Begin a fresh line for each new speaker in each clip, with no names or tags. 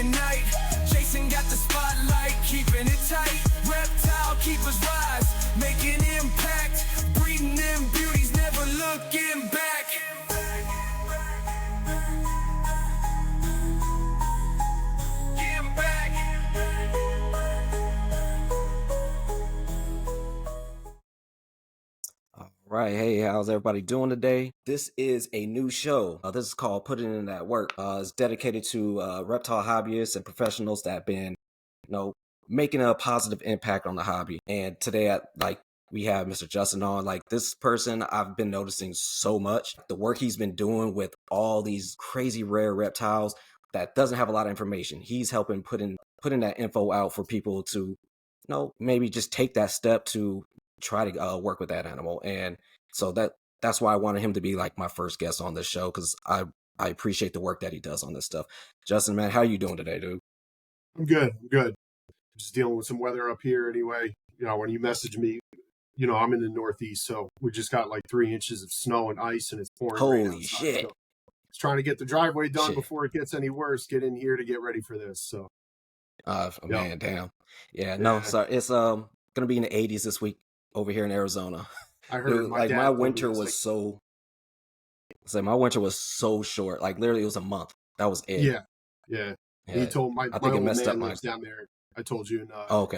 and night. Jason got the spotlight, keeping it tight. Reptile keepers rise, making impact. Breeding them beauties, never looking back. Getting back.
Right. Hey, how's everybody doing today? This is a new show. This is called Putting in That Work. It's dedicated to reptile hobbyists and professionals that have been, making a positive impact on the hobby. And today, we have Mr. Justin on. Like, this person, I've been noticing so much. The work he's been doing with all these crazy rare reptiles that doesn't have a lot of information. He's helping putting that info out for people to, maybe just take that step to try to work with that animal. And so that's why I wanted him to be like my first guest on this show, because I appreciate the work that he does on this stuff. Justin, man, how you doing today, dude?
I'm good. Just dealing with some weather up here anyway. When you message me, I'm in the Northeast, so we just got like 3 inches of snow and ice, and it's pouring.
Holy shit.
So it's trying to get the driveway done before it gets any worse. Get in here to get ready for this. So
man, damn. Yeah, no, sorry. It's gonna be in the 80s this week over here in Arizona.
I heard
my winter was so short. Like, literally it was a month. That was it.
Yeah. He told my old man lives down there. I told you in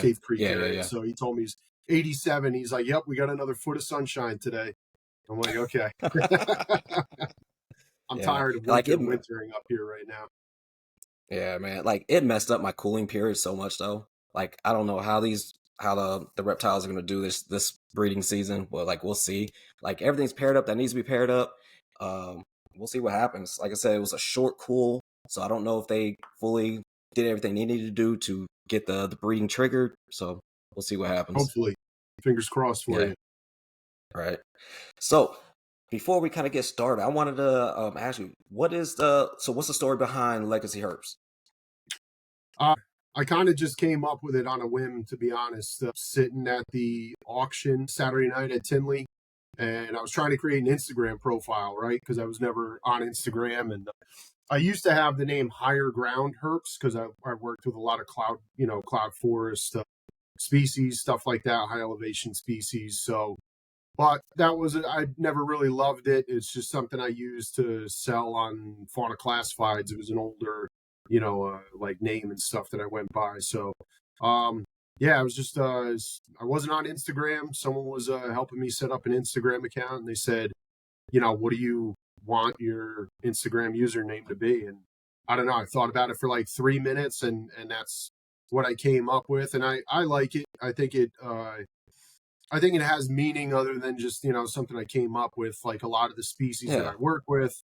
Cave Creek area. So he told me he's 87. He's like, "Yep, we got another foot of sunshine today." I'm like, okay. I'm tired of wintering up here right now.
Yeah, man. Like, it messed up my cooling period so much though. Like, I don't know how the reptiles are going to do this breeding season, but like, we'll see. Like, everything's paired up that needs to be paired up. We'll see what happens. Like I said, it was a short cool, so I don't know if they fully did everything they needed to do to get the breeding triggered. So we'll see what happens.
Hopefully. Fingers crossed for you.
Right. So before we kind of get started, I wanted to ask you, what's the story behind Legacy Herbs?
I kind of just came up with it on a whim, to be honest. Sitting at the auction Saturday night at Tinley, and I was trying to create an Instagram profile, right? Because I was never on Instagram, and I used to have the name Higher Ground Herps because I worked with a lot of cloud forest species, stuff like that, high elevation species. So, but I never really loved it. It's just something I used to sell on Fauna Classifieds. It was an older like name and stuff that I went by. So, it was just, I wasn't on Instagram. Someone was helping me set up an Instagram account, and they said, what do you want your Instagram username to be? And I don't know. I thought about it for like 3 minutes, and that's what I came up with. And I like it. I think it has meaning other than just, something I came up with. Like, a lot of the species that I work with,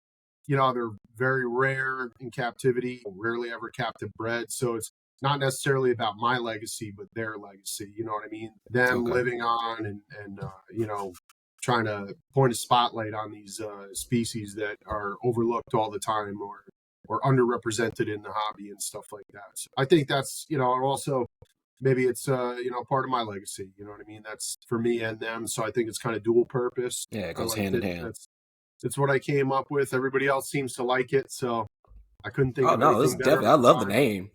they're very rare in captivity, rarely ever captive bred. So it's not necessarily about my legacy, but their legacy. You know what I mean? Them living on and trying to point a spotlight on these species that are overlooked all the time or underrepresented in the hobby and stuff like that. So I think that's, also maybe it's, part of my legacy. You know what I mean? That's for me and them. So I think it's kind of dual purpose.
Yeah, it goes hand in hand.
It's what I came up with. Everybody else seems to like it, so I couldn't think of anything better.
Definitely, I love the name.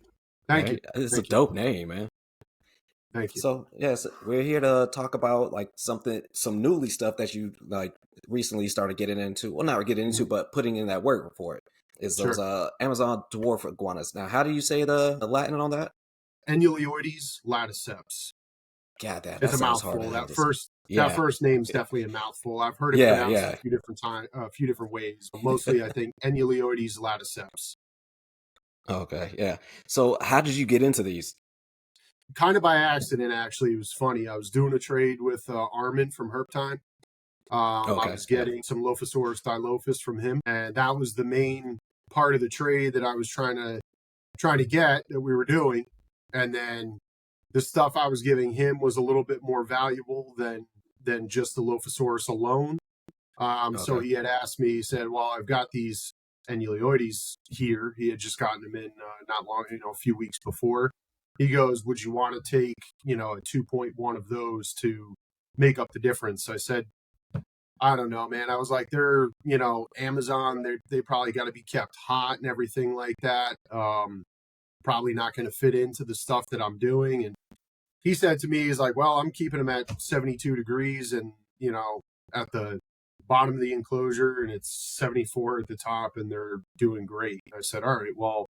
Thank you.
It's a dope name, man.
Thank you.
So, yes, we're here to talk about like some newly stuff that you like recently started getting into. Well, not getting into, but putting in that work for it. Is those Amazon dwarf iguanas. Now, how do you say the Latin on that?
Annuloides laticeps.
God,
it's a mouthful. That first name's definitely a mouthful. I've heard it pronounced a few different ways, but mostly I think Annuloides laticeps.
Okay, yeah. So how did you get into these?
Kind of by accident, actually. It was funny. I was doing a trade with Armin from Herp Time. I was getting some Lophosaurus dilophus from him, and that was the main part of the trade that I was trying to get that we were doing. And then the stuff I was giving him was a little bit more valuable than just the Lophosaurus alone. So he had asked me, he said, well, I've got these Annuloides here. He had just gotten them in not long, a few weeks before. He goes, would you want to take, a 2.1 of those to make up the difference? I said, I don't know, man. I was like, they're, Amazon, they probably got to be kept hot and everything like that. probably not going to fit into the stuff that I'm doing. And he said to me, he's like, well, I'm keeping them at 72 degrees and, at the bottom of the enclosure, and it's 74 at the top, and they're doing great. I said, all right, well,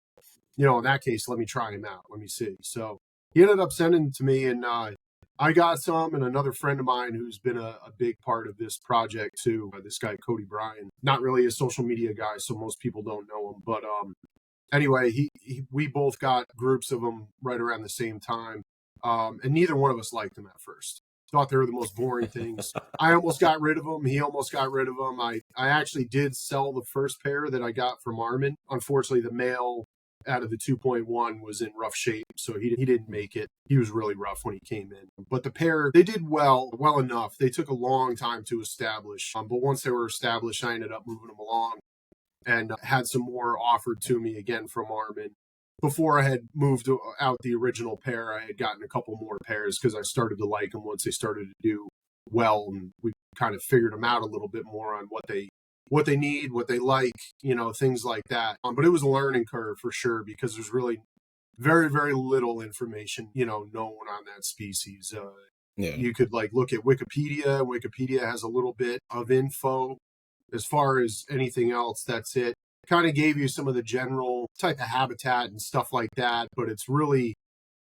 in that case, let me try them out. Let me see. So he ended up sending them to me, and I got some, and another friend of mine who's been a big part of this project too, this guy, Cody Bryan, not really a social media guy, so most people don't know him. But anyway, we both got groups of them right around the same time. And neither one of us liked them at first. Thought they were the most boring things. I almost got rid of them. He almost got rid of them. I actually did sell the first pair that I got from Armin. Unfortunately, the male out of the 2.1 was in rough shape, so he didn't make it. He was really rough when he came in. But the pair, they did well enough. They took a long time to establish. But once they were established, I ended up moving them along and had some more offered to me again from Armin. Before I had moved out the original pair, I had gotten a couple more pairs because I started to like them once they started to do well, and we kind of figured them out a little bit more on what they need, what they like, things like that. But it was a learning curve for sure, because there's really very, very little information, known on that species. You could look at Wikipedia. Wikipedia has a little bit of info. As far as anything else, that's it. Kind of gave you some of the general type of habitat and stuff like that, but it's really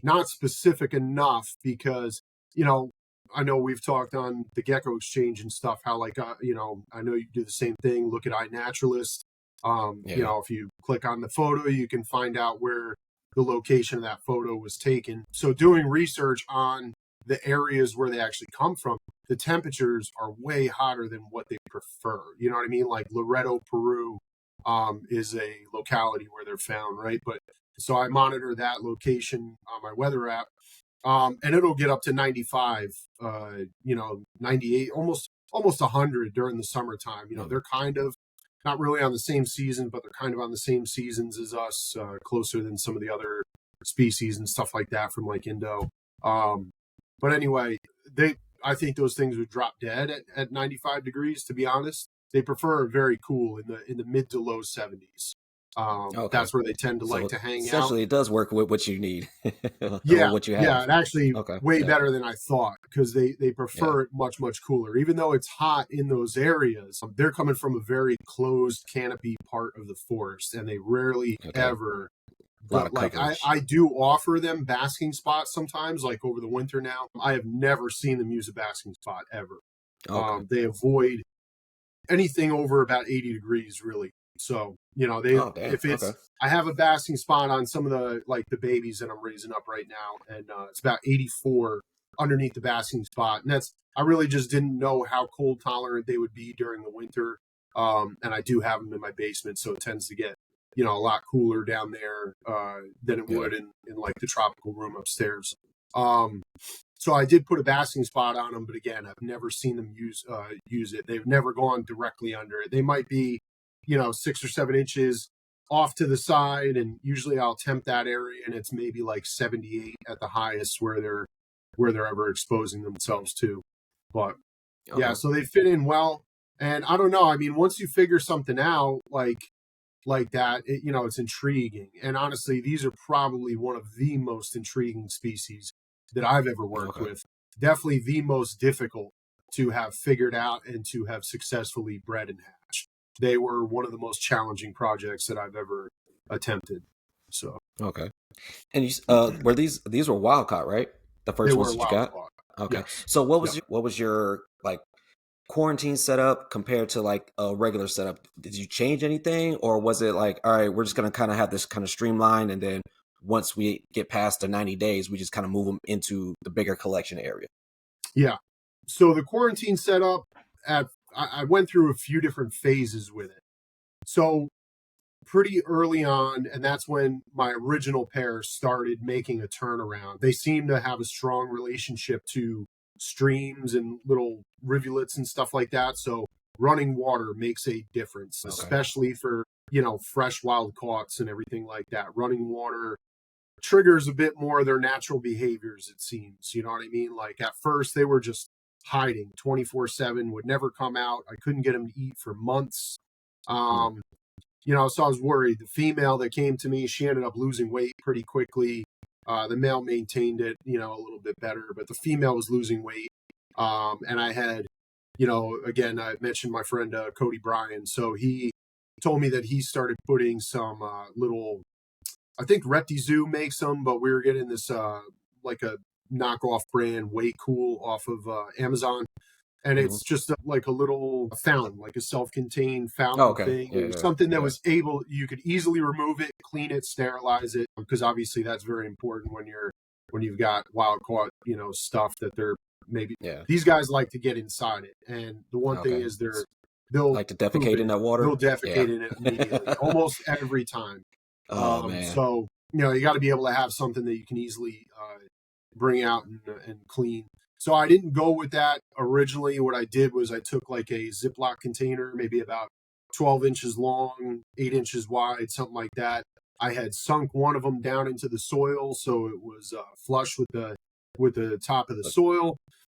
not specific enough because, I know we've talked on the Gecko Exchange and stuff, how I know you do the same thing, look at iNaturalist. If you click on the photo, you can find out where the location of that photo was taken. So doing research on the areas where they actually come from, the temperatures are way hotter than what they prefer. You know what I mean? Like Loreto, Peru, is a locality where they're found, right? But so I monitor that location on my weather app, and it'll get up to 95, 98, almost 100 during the summertime. They're kind of not really on the same season, but they're kind of on the same seasons as us, closer than some of the other species and stuff like that from Indo. But anyway, I think those things would drop dead at 95 degrees, to be honest. They prefer very cool in the mid to low 70s. Okay. That's where they tend to like to hang out.
Essentially, it does work with what you need.
Yeah,
what you have.
Yeah, it actually way better than I thought, because they prefer it much, much cooler. Even though it's hot in those areas, they're coming from a very closed canopy part of the forest, and they rarely ever. But I do offer them basking spots sometimes, like over the winter now. I have never seen them use a basking spot ever. They avoid anything over about 80 degrees, really. So, I have a basking spot on some of the babies that I'm raising up right now, and it's about 84 underneath the basking spot. And I really just didn't know how cold tolerant they would be during the winter. And I do have them in my basement, so it tends to get, a lot cooler down there than it would in the tropical room upstairs. So I did put a basking spot on them, but again, I've never seen them use it. They've never gone directly under it. They might be, 6 or 7 inches off to the side, and usually I'll temp that area, and it's maybe like 78 at the highest where they're ever exposing themselves to. But yeah, so they fit in well. And I don't know. I mean, once you figure something out like that, it's intriguing. And honestly, these are probably one of the most intriguing species that I've ever worked with. Definitely the most difficult to have figured out and to have successfully bred and hatched. They were one of the most challenging projects that I've ever attempted. So
and you were these were wild caught, right? The first ones that you got.
Caught.
Okay,
Yes.
So what was your quarantine setup compared to a regular setup? Did you change anything, or was it all right, we're just gonna kind of have this kind of streamline, and then once we get past the 90 days, we just kind of move them into the bigger collection area?
Yeah. So the quarantine setup, I went through a few different phases with it. So pretty early on, and that's when my original pair started making a turnaround. They seem to have a strong relationship to streams and little rivulets and stuff like that. So running water makes a difference, especially for, fresh wild caughts and everything like that. Running water triggers a bit more of their natural behaviors, it seems. You know what I mean? At first they were just hiding 24/7, would never come out. I couldn't get them to eat for months. so I was worried. The female that came to me, she ended up losing weight pretty quickly. The male maintained it, a little bit better, but the female was losing weight. And I had, again, I mentioned my friend Cody Bryan. So he told me that he started putting some little, I think ReptiZoo makes them, but we were getting this like a knockoff brand, Way Cool, off of Amazon. And it's just like a little fountain, like a self-contained fountain thing.
Yeah,
It was something that was you could easily remove it, clean it, sterilize it, because obviously that's very important when you've got wild caught, stuff that they're maybe these guys like to get inside it. And the one thing is they'll
like to defecate in that water.
They'll defecate in it immediately, almost every time.
Oh man!
So you got to be able to have something that you can easily bring out and clean. So I didn't go with that originally. What I did was I took like a Ziploc container, maybe about 12 inches long, 8 inches wide, something like that. I had sunk one of them down into the soil, so it was flush with the top of the soil.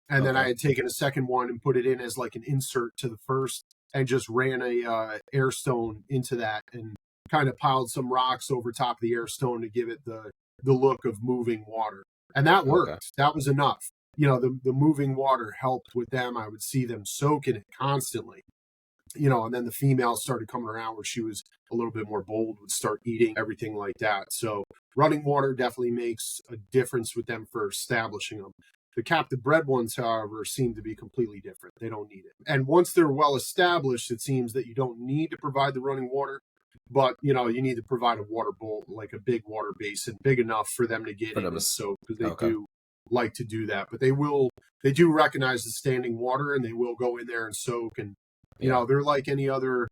And then I had taken a second one and put it in as like an insert to the first, and just ran a air stone into that and kind of piled some rocks over top of the air stone to give it the look of moving water. And that worked. That was enough. The moving water helped with them. I would see them soaking it constantly, and then the female started coming around where she was a little bit more bold, would start eating, everything like that. So running water definitely makes a difference with them for establishing them. The captive bred ones, however, seem to be completely different. They don't need it. And once they're well established, it seems that you don't need to provide the running water, but you need to provide a water bowl, like a big water basin, big enough for them to get in and soak, because they do like to do that. But they do recognize the standing water, and they will go in there and soak. And they're like any other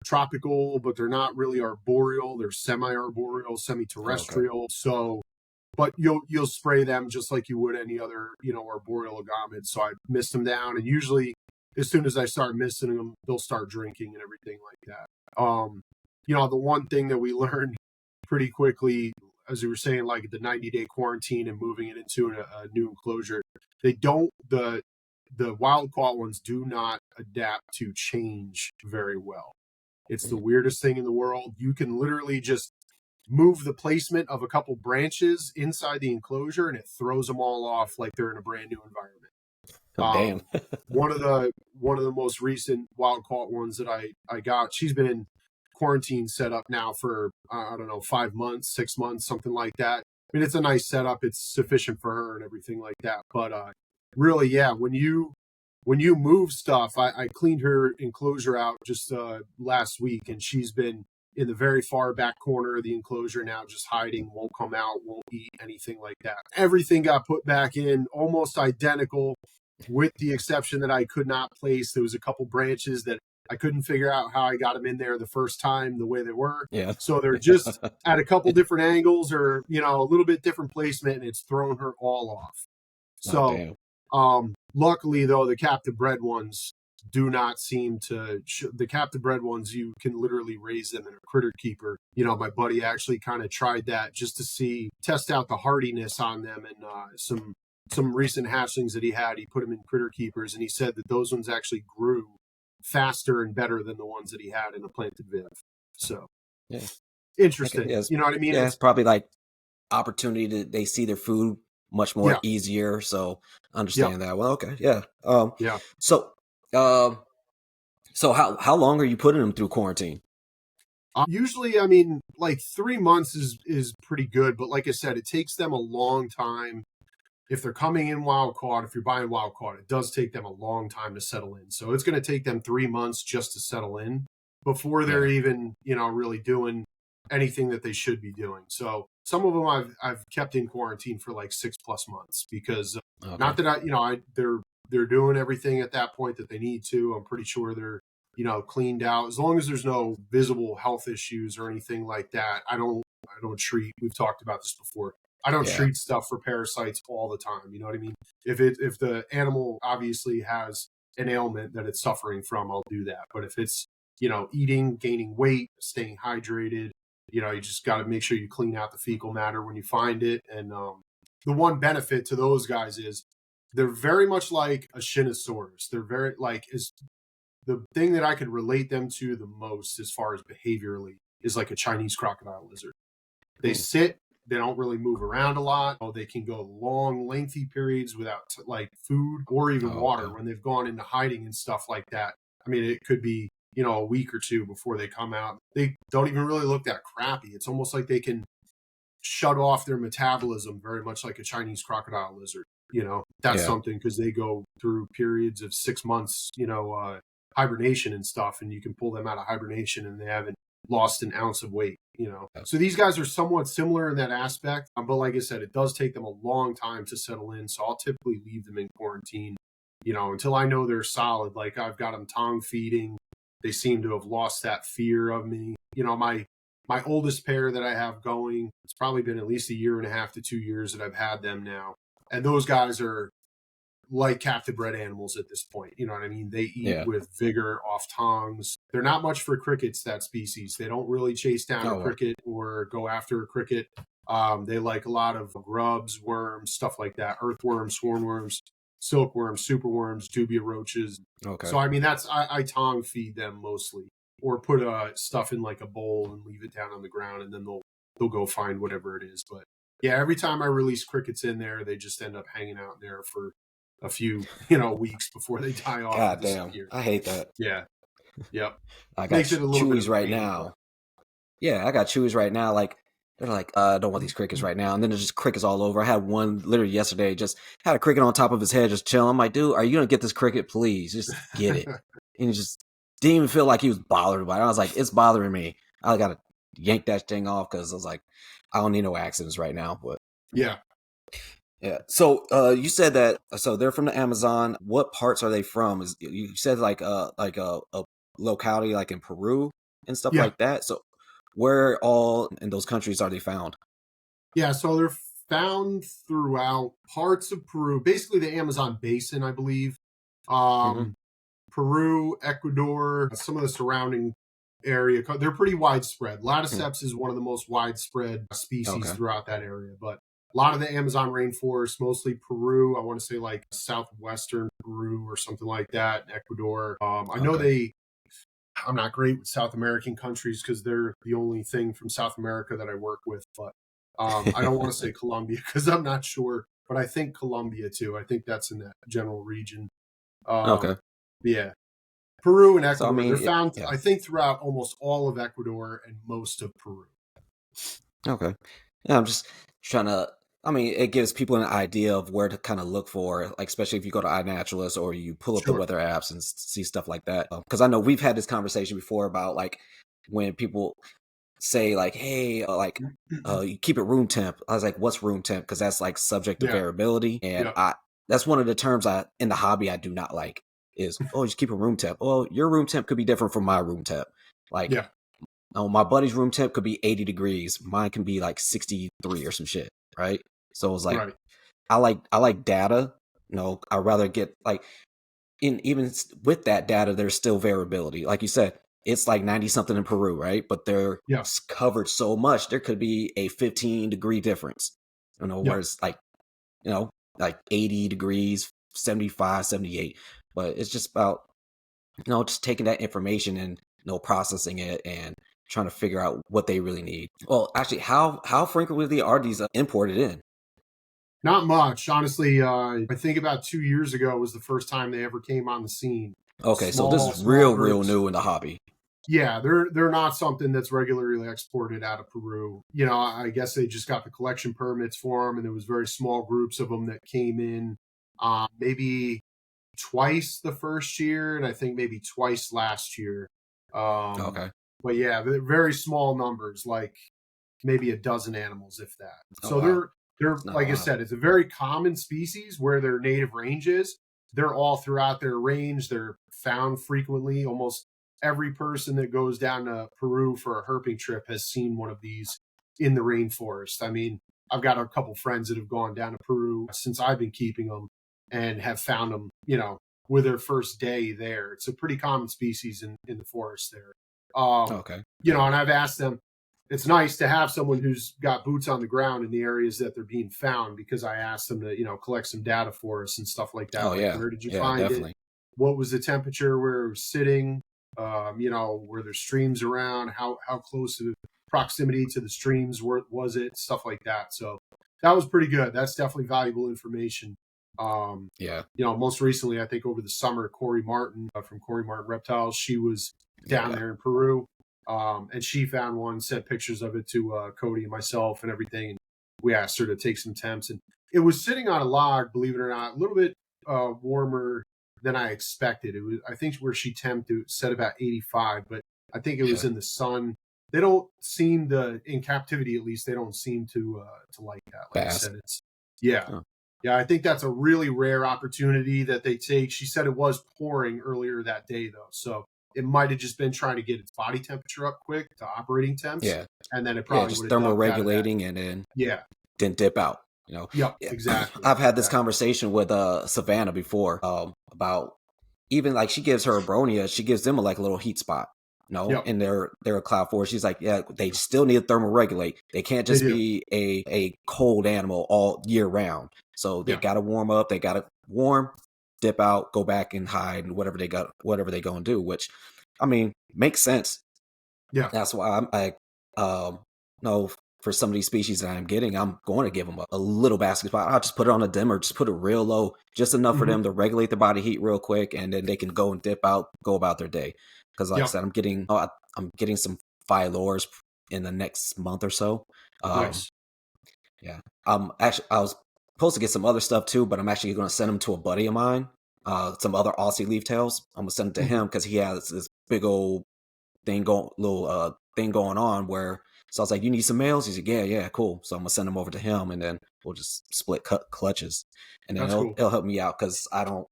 tropical, but they're not really arboreal. They're semi-arboreal, semi-terrestrial. So, but you'll spray them just like you would any other arboreal agamids. So I mist them down, and usually as soon as I start misting them, they'll start drinking and everything like that. The one thing that we learned pretty quickly, as we were saying, like the 90-day quarantine and moving it into a new enclosure, the wild caught ones do not adapt to change very well. It's the weirdest thing in the world. You can literally just move the placement of a couple branches inside the enclosure, and it throws them all off like they're in a brand new environment.
Damn.
one of the most recent wild caught ones that I got, she's been in quarantine setup now for I don't know, 5 months, 6 months, something like that. I mean, it's a nice setup. It's sufficient for her and everything like that. But really, when you move stuff, I cleaned her enclosure out just last week, and she's been in the very far back corner of the enclosure now, just hiding, won't come out, won't eat, anything like that. Everything got put back in almost identical, with the exception that I could not place. There was a couple branches that I couldn't figure out how I got them in there the first time the way they were.
Yeah.
So they're just at a couple different angles, or, a little bit different placement, and it's thrown her all off. So, luckily though, the captive bred ones do not seem to, the captive bred ones, you can literally raise them in a critter keeper. My buddy actually kind of tried that just to test out the hardiness on them, and some recent hatchlings that he had, he put them in critter keepers, and he said that those ones actually grew faster and better than the ones that he had in a planted viv. So interesting. You know what I mean?
Yeah, it's probably like opportunity they see their food much more easier. So understand that. Well, okay. Yeah. So how long are you putting them through quarantine?
Usually, I mean, like 3 months is pretty good, but like I said, it takes them a long time. If they're coming in wild caught, if you're buying wild caught, it does take them a long time to settle in. So it's going to take them 3 months just to settle in before they're even, really doing anything that they should be doing. So some of them I've kept in quarantine for like 6+ months, because not that they're doing everything at that point that they need to. I'm pretty sure they're, cleaned out. As long as there's no visible health issues or anything like that, I don't treat. We've talked about this before. I don't treat stuff for parasites all the time. You know what I mean? If the animal obviously has an ailment that it's suffering from, I'll do that. But if it's, eating, gaining weight, staying hydrated, you just got to make sure you clean out the fecal matter when you find it. And the one benefit to those guys is they're very much like a Shinosaurus. They're very the thing that I could relate them to the most as far as behaviorally is like a Chinese crocodile lizard. They sit, they don't really move around a lot. They can go long, lengthy periods without like food or even water when they've gone into hiding and stuff like that. I mean, it could be, a week or two before they come out. They don't even really look that crappy. It's almost like they can shut off their metabolism very much like a Chinese crocodile lizard. That's something, because they go through periods of 6 months, hibernation and stuff, and you can pull them out of hibernation and they haven't lost an ounce of weight. So these guys are somewhat similar in that aspect, but like I said, it does take them a long time to settle in. So I'll typically leave them in quarantine, until I know they're solid. Like I've got them tongue feeding. They seem to have lost that fear of me. My oldest pair that I have going, it's probably been at least 1.5 to 2 years that I've had them now. And those guys are like captive bred animals at this point. You know what I mean? They eat with vigor off tongues. They're not much for crickets, that species. They don't really chase down a cricket or go after a cricket. They like a lot of grubs, worms, stuff like that. Earthworms, swarmworms, silkworms, superworms, dubia roaches. So, I mean, I tongue feed them mostly, or put stuff in like a bowl and leave it down on the ground, and then they'll go find whatever it is. But yeah, every time I release crickets in there, they just end up hanging out there for a few, weeks before they die off.
God damn. I hate that.
Yeah. Yep.
I got chewies right now. Yeah, I got chewies right now. Like, they're like, I don't want these crickets right now. And then there's just crickets all over. I had one literally yesterday, just had a cricket on top of his head, just chilling. I'm like, dude, are you going to get this cricket? Please, just get it. And he just didn't even feel like he was bothered by it. I was like, it's bothering me. I got to yank that thing off, because I was like, I don't need no accidents right now. But
yeah.
So you said that, so they're from the Amazon. What parts are they from? You said like a locality like in Peru and stuff like that. So where all in those countries are they found?
Yeah, so they're found throughout parts of Peru, basically the Amazon basin, I believe. Peru, Ecuador, some of the surrounding area. They're pretty widespread. Laticeps is one of the most widespread species throughout that area, but a lot of the Amazon rainforest, mostly Peru. I want to say like southwestern Peru or something like that. Ecuador. I know I'm not great with South American countries because they're the only thing from South America that I work with. But I don't want to say Colombia because I'm not sure. But I think Colombia too. I think that's in that general region. Yeah. Peru and Ecuador. So, they're found, I think, throughout almost all of Ecuador and most of Peru.
Okay. Yeah, I'm just trying to, it gives people an idea of where to kind of look for, like, especially if you go to iNaturalist or you pull up the weather apps and see stuff like that. Because I know we've had this conversation before about, like, when people say, like, hey, you keep it room temp. I was like, what's room temp? Because that's, like, subject to variability. And that's one of the terms in the hobby I do not like is, just keep a room temp. Well, your room temp could be different from my room temp. Like, my buddy's room temp could be 80 degrees. Mine can be, like, 63 or some shit. Right. So it was like, I like data. I'd rather get like, even with that data, there's still variability. Like you said, it's like 90 something in Peru, right? But they're covered so much, there could be a 15-degree difference. Where it's like, like 80 degrees, 75, 78. But it's just about, just taking that information and, processing it and trying to figure out what they really need. Well, actually, how frequently are these imported in?
Not much, honestly. I think about 2 years ago was the first time they ever came on the scene.
Okay, so this is real new in the hobby.
Yeah, they're not something that's regularly exported out of Peru. I guess they just got the collection permits for them, and there was very small groups of them that came in. Maybe twice the first year, and I think maybe twice last year. But yeah, they're very small numbers, like maybe a dozen animals, if that. So they're like I said, it's a very common species where their native range is. They're all throughout their range. They're found frequently. Almost every person that goes down to Peru for a herping trip has seen one of these in the rainforest. I mean, I've got a couple friends that have gone down to Peru since I've been keeping them and have found them, with their first day there. It's a pretty common species in the forest there. And I've asked them, it's nice to have someone who's got boots on the ground in the areas that they're being found, because I asked them to, collect some data for us and stuff like that. Where did you find it? what was the temperature where it was sitting, were there streams around, how close to proximity to the streams was it, stuff like that. So that was pretty good. That's definitely valuable information.
Yeah.
Most recently, I think over the summer, Corey Martin from Corey Martin Reptiles, she was down there in Peru, and she found one, sent pictures of it to Cody and myself and everything. And we asked her to take some temps, and it was sitting on a log, believe it or not, a little bit warmer than I expected. It was, I think, where she temped it set about 85, but I think it was in the sun. They don't seem to, in captivity at least, they don't seem to like that. Like I said, it's yeah, I think that's a really rare opportunity that they take. She said it was pouring earlier that day though, so it might have just been trying to get its body temperature up quick to operating temps.
Yeah,
and then it probably
just
would have
thermoregulating and then then dip out.
Exactly.
I've had this conversation with Savannah before about even like she gives her abronia, she gives them a little heat spot. And they're a cloud forest. She's like, they still need to thermoregulate. They can't just be a cold animal all year round. So they got to warm up. They got to warm, dip out, go back and hide, and whatever they go and do. Which, I mean, makes sense.
Yeah,
that's why for some of these species that I'm getting, I'm going to give them a little basket spot. I'll just put it on a dimmer, just put it real low, just enough for them to regulate their body heat real quick, and then they can go and dip out, go about their day. Because like I said, I'm getting some phylors in the next month or so.
Nice.
Yeah. Actually, I was supposed to get some other stuff too, but I'm actually going to send them to a buddy of mine. Some other Aussie leaf tails. I'm gonna send it to him because he has this big old thing going on where. So I was like, "You need some males?" He's like, "Yeah, cool." So I'm gonna send them over to him, and then we'll just split clutches, and then it'll help me out because I don't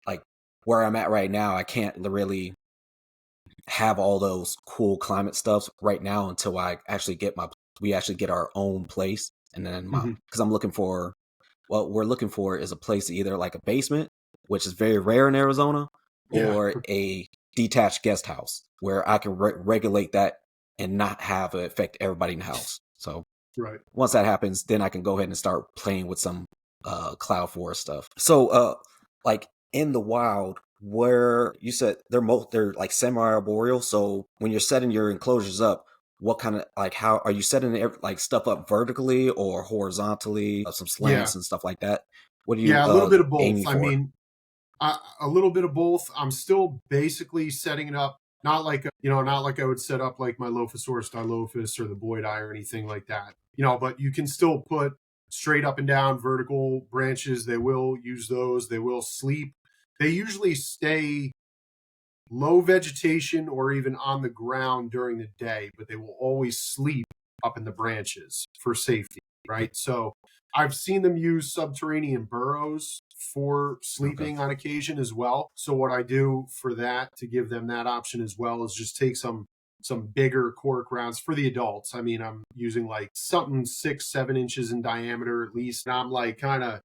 like where I'm at right now. I can't really have all those cool climate stuff right now until I actually we actually get our own place, and then because I'm looking for what we're looking for is a place either like a basement, which is very rare in Arizona, or a detached guest house where I can regulate that and not have it affect everybody in the house. So once that happens, then I can go ahead and start playing with some cloud forest stuff. So like in the wild, where you said they're like semi-arboreal. So when you're setting your enclosures up, what kind of how are you setting stuff up vertically or horizontally, some slants and stuff like that? What do you
a little bit of both.
I
mean, a little bit of both. I'm still basically setting it up not like I would set up like my Lophosaurus dilophus or the Boyd eye or anything like that. But you can still put straight up and down vertical branches. They will use those. They will sleep. They usually stay low vegetation or even on the ground during the day, but they will always sleep up in the branches for safety, right? So I've seen them use subterranean burrows for sleeping on occasion as well. So what I do for that to give them that option as well is just take some bigger cork rounds for the adults. I mean, I'm using like something 6-7 inches in diameter at least. And I'm like kind of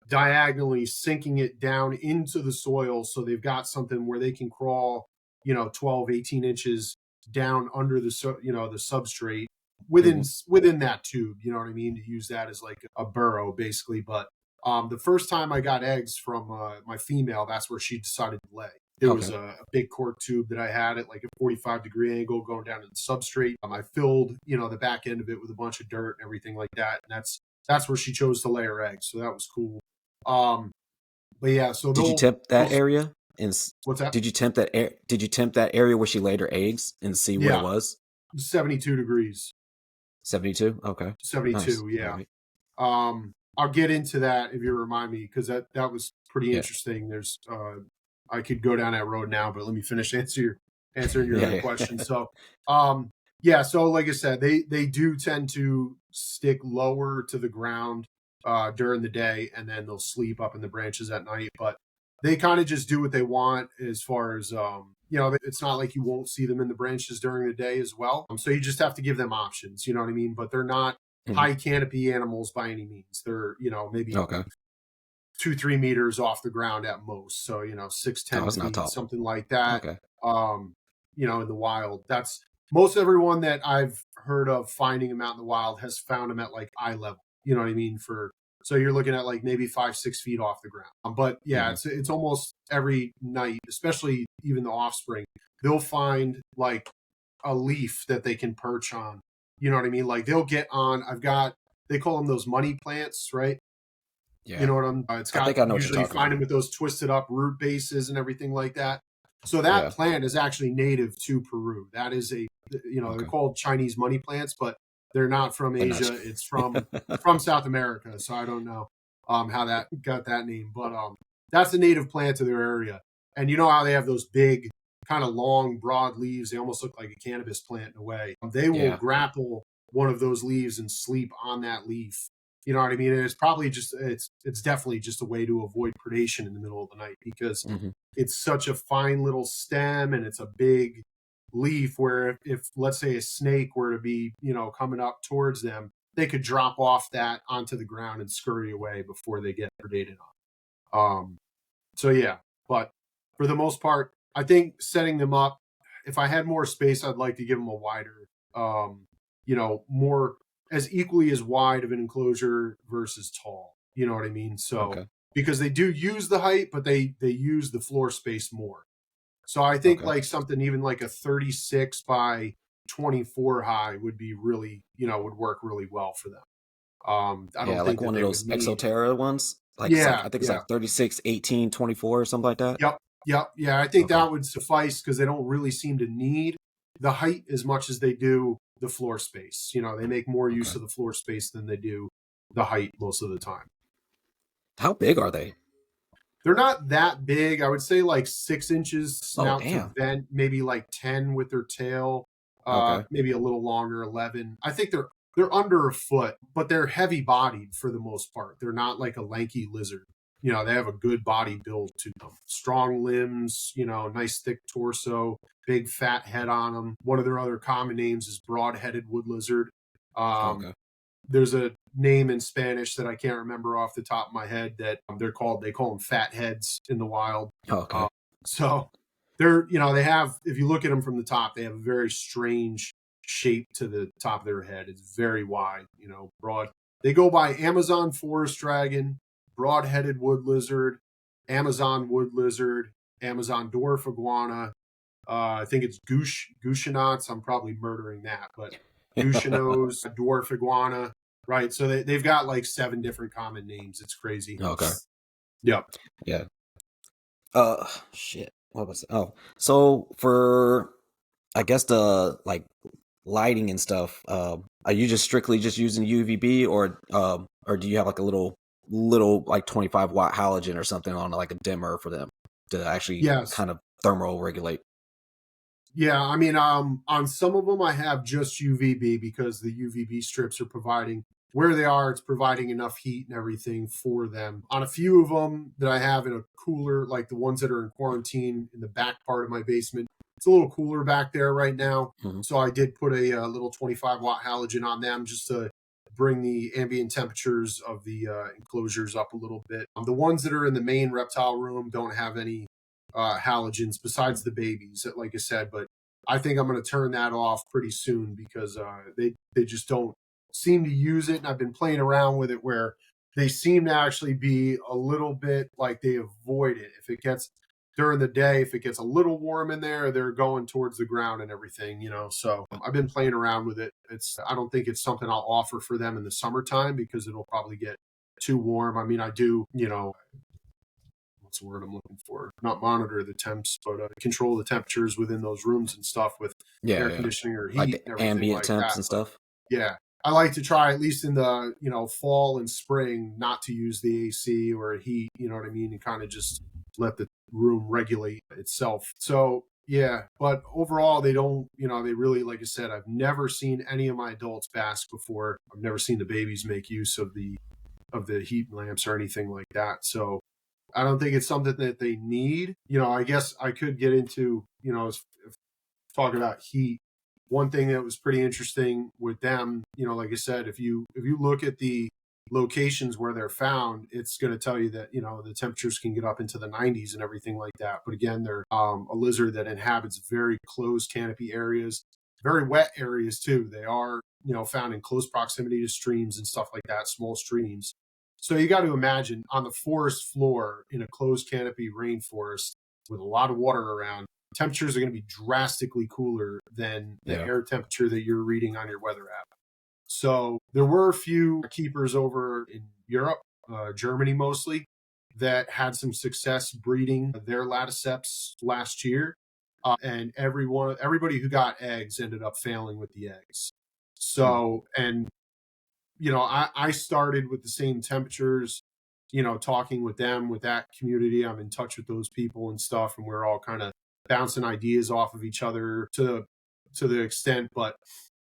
diagonally sinking it down into the soil so they've got something where they can crawl 12-18 inches down under the the substrate within that tube, you know what I mean, to use that as like a burrow basically. But the first time I got eggs from my female, that's where she decided to lay. There was a big cork tube that I had at like a 45-degree angle going down to the substrate. I filled the back end of it with a bunch of dirt and everything like that, and that's where she chose to lay her eggs. So that was cool. But yeah, so
did you tempt that area? And
what's that?
Did you tempt that area where she laid her eggs and see what it was?
72 degrees.
72? Okay.
72,
nice.
yeah.
Right.
I'll get into that if you remind me, because that was pretty interesting. There's I could go down that road now, but let me finish answering your other question. So so like I said, they do tend to stick lower to the ground during the day, and then they'll sleep up in the branches at night. But they kind of just do what they want as far as it's not like you won't see them in the branches during the day as well. So you just have to give them options, you know what I mean? But they're not high canopy animals by any means. They're maybe 2-3 meters off the ground at most. So 6-10 feet, something like that. In the wild, that's most everyone that I've heard of finding them out in the wild has found them at like eye level. You know what I mean? For So you're looking at like maybe 5-6 feet off the ground. But yeah, it's almost every night, especially even the offspring, they'll find like a leaf that they can perch on. You know what I mean? Like they'll get on. They call them those money plants, right?
Yeah.
You know what I'm? It's
I
got
think I know what you're
usually you
talking
find
about.
them with those twisted up root bases and everything like that. So that
Yeah.
plant is actually native to Peru. That is they're
Okay.
called Chinese money plants, but they're not from
But not.
Asia. It's from South America. So I don't know how that got that name, but that's a native plant to their area. And you know how they have those big, kind of long, broad leaves? They almost look like a cannabis plant in a way. They will
Yeah.
grapple one of those leaves and sleep on that leaf. You know what I mean? And it's probably just it's definitely just a way to avoid predation in the middle of the night, because it's such a fine little stem and it's a big leaf where if let's say a snake were to be, coming up towards them, they could drop off that onto the ground and scurry away before they get predated on. So yeah, but for the most part, I think setting them up, if I had more space, I'd like to give them a wider, more as equally as wide of an enclosure versus tall. You know what I mean? So because they do use the height, but they use the floor space more. So I think like something even like a 36 by 24 high would be really, would work really well for them. I don't think
like
that
one of
they
those
would need.
Exoterra ones. Like
Yeah,
I think it's like 36, 18, 24 or something like that.
Yep. Yeah, I think that would suffice because they don't really seem to need the height as much as they do the floor space. They make more use of the floor space than they do the height most of the time.
How big are they?
They're not that big. I would say like 6 inches snout to vent, maybe like 10 with their tail, maybe a little longer, 11. I think they're under a foot, but they're heavy bodied for the most part. They're not like a lanky lizard. They have a good body build to them. Strong limbs, nice thick torso, big fat head on them. One of their other common names is broad-headed wood lizard. There's a name in Spanish that I can't remember off the top of my head that they call them fat heads in the wild. So they're, they have, if you look at them from the top, they have a very strange shape to the top of their head. It's very wide, broad. They go by Amazon forest dragon, broad-headed wood lizard, Amazon wood lizard, Amazon dwarf iguana. I think it's Gouchenots. I'm probably murdering that, but Gouchenos, dwarf iguana, right? So they've got like 7 different common names. It's crazy. Yep.
Yeah. Shit. What was it? Oh, so for, I guess the like lighting and stuff, are you just strictly just using UVB or do you have like a little like 25 watt halogen or something on like a dimmer for them to actually kind of thermal regulate?
Yeah, I mean, on some of them I have just UVB because the UVB strips are providing where they are. It's providing enough heat and everything for them. On a few of them that I have in a cooler, like the ones that are in quarantine in the back part of my basement, it's a little cooler back there right now. So I did put a little 25 watt halogen on them just to bring the ambient temperatures of the enclosures up a little bit. The ones that are in the main reptile room don't have any halogens besides the babies, like I said, but I think I'm going to turn that off pretty soon because they just don't seem to use it. And I've been playing around with it where they seem to actually be a little bit like they avoid it. If it gets during the day, if it gets a little warm in there, they're going towards the ground and everything, so I've been playing around with it. I don't think it's something I'll offer for them in the summertime because it'll probably get too warm. I mean, I do, what's the word I'm looking for? Not monitor the temps, but control the temperatures within those rooms and stuff with air conditioning or heat,
like
and everything
ambient
like
temps
that.
and stuff.
Yeah, I like to try at least in the fall and spring not to use the AC or heat. You know what I mean, and kind of just let the room regulate itself. So yeah, but overall they don't. They really, like I said, I've never seen any of my adults bask before. I've never seen the babies make use of the heat lamps or anything like that. So I don't think it's something that they need. I guess I could get into, if talking about heat. One thing that was pretty interesting with them, like I said, if you look at the locations where they're found, it's going to tell you that, the temperatures can get up into the 90s and everything like that. But again, they're a lizard that inhabits very closed canopy areas, very wet areas too. They are, found in close proximity to streams and stuff like that, small streams. So you got to imagine on the forest floor in a closed canopy rainforest with a lot of water around, temperatures are going to be drastically cooler than the
Yeah.
air temperature that you're reading on your weather app. So there were a few keepers over in Europe, Germany mostly, that had some success breeding their laticeps last year. And everybody who got eggs ended up failing with the eggs. So, and I started with the same temperatures, talking with them, with that community. I'm in touch with those people and stuff, and we're all kind of bouncing ideas off of each other to the extent. But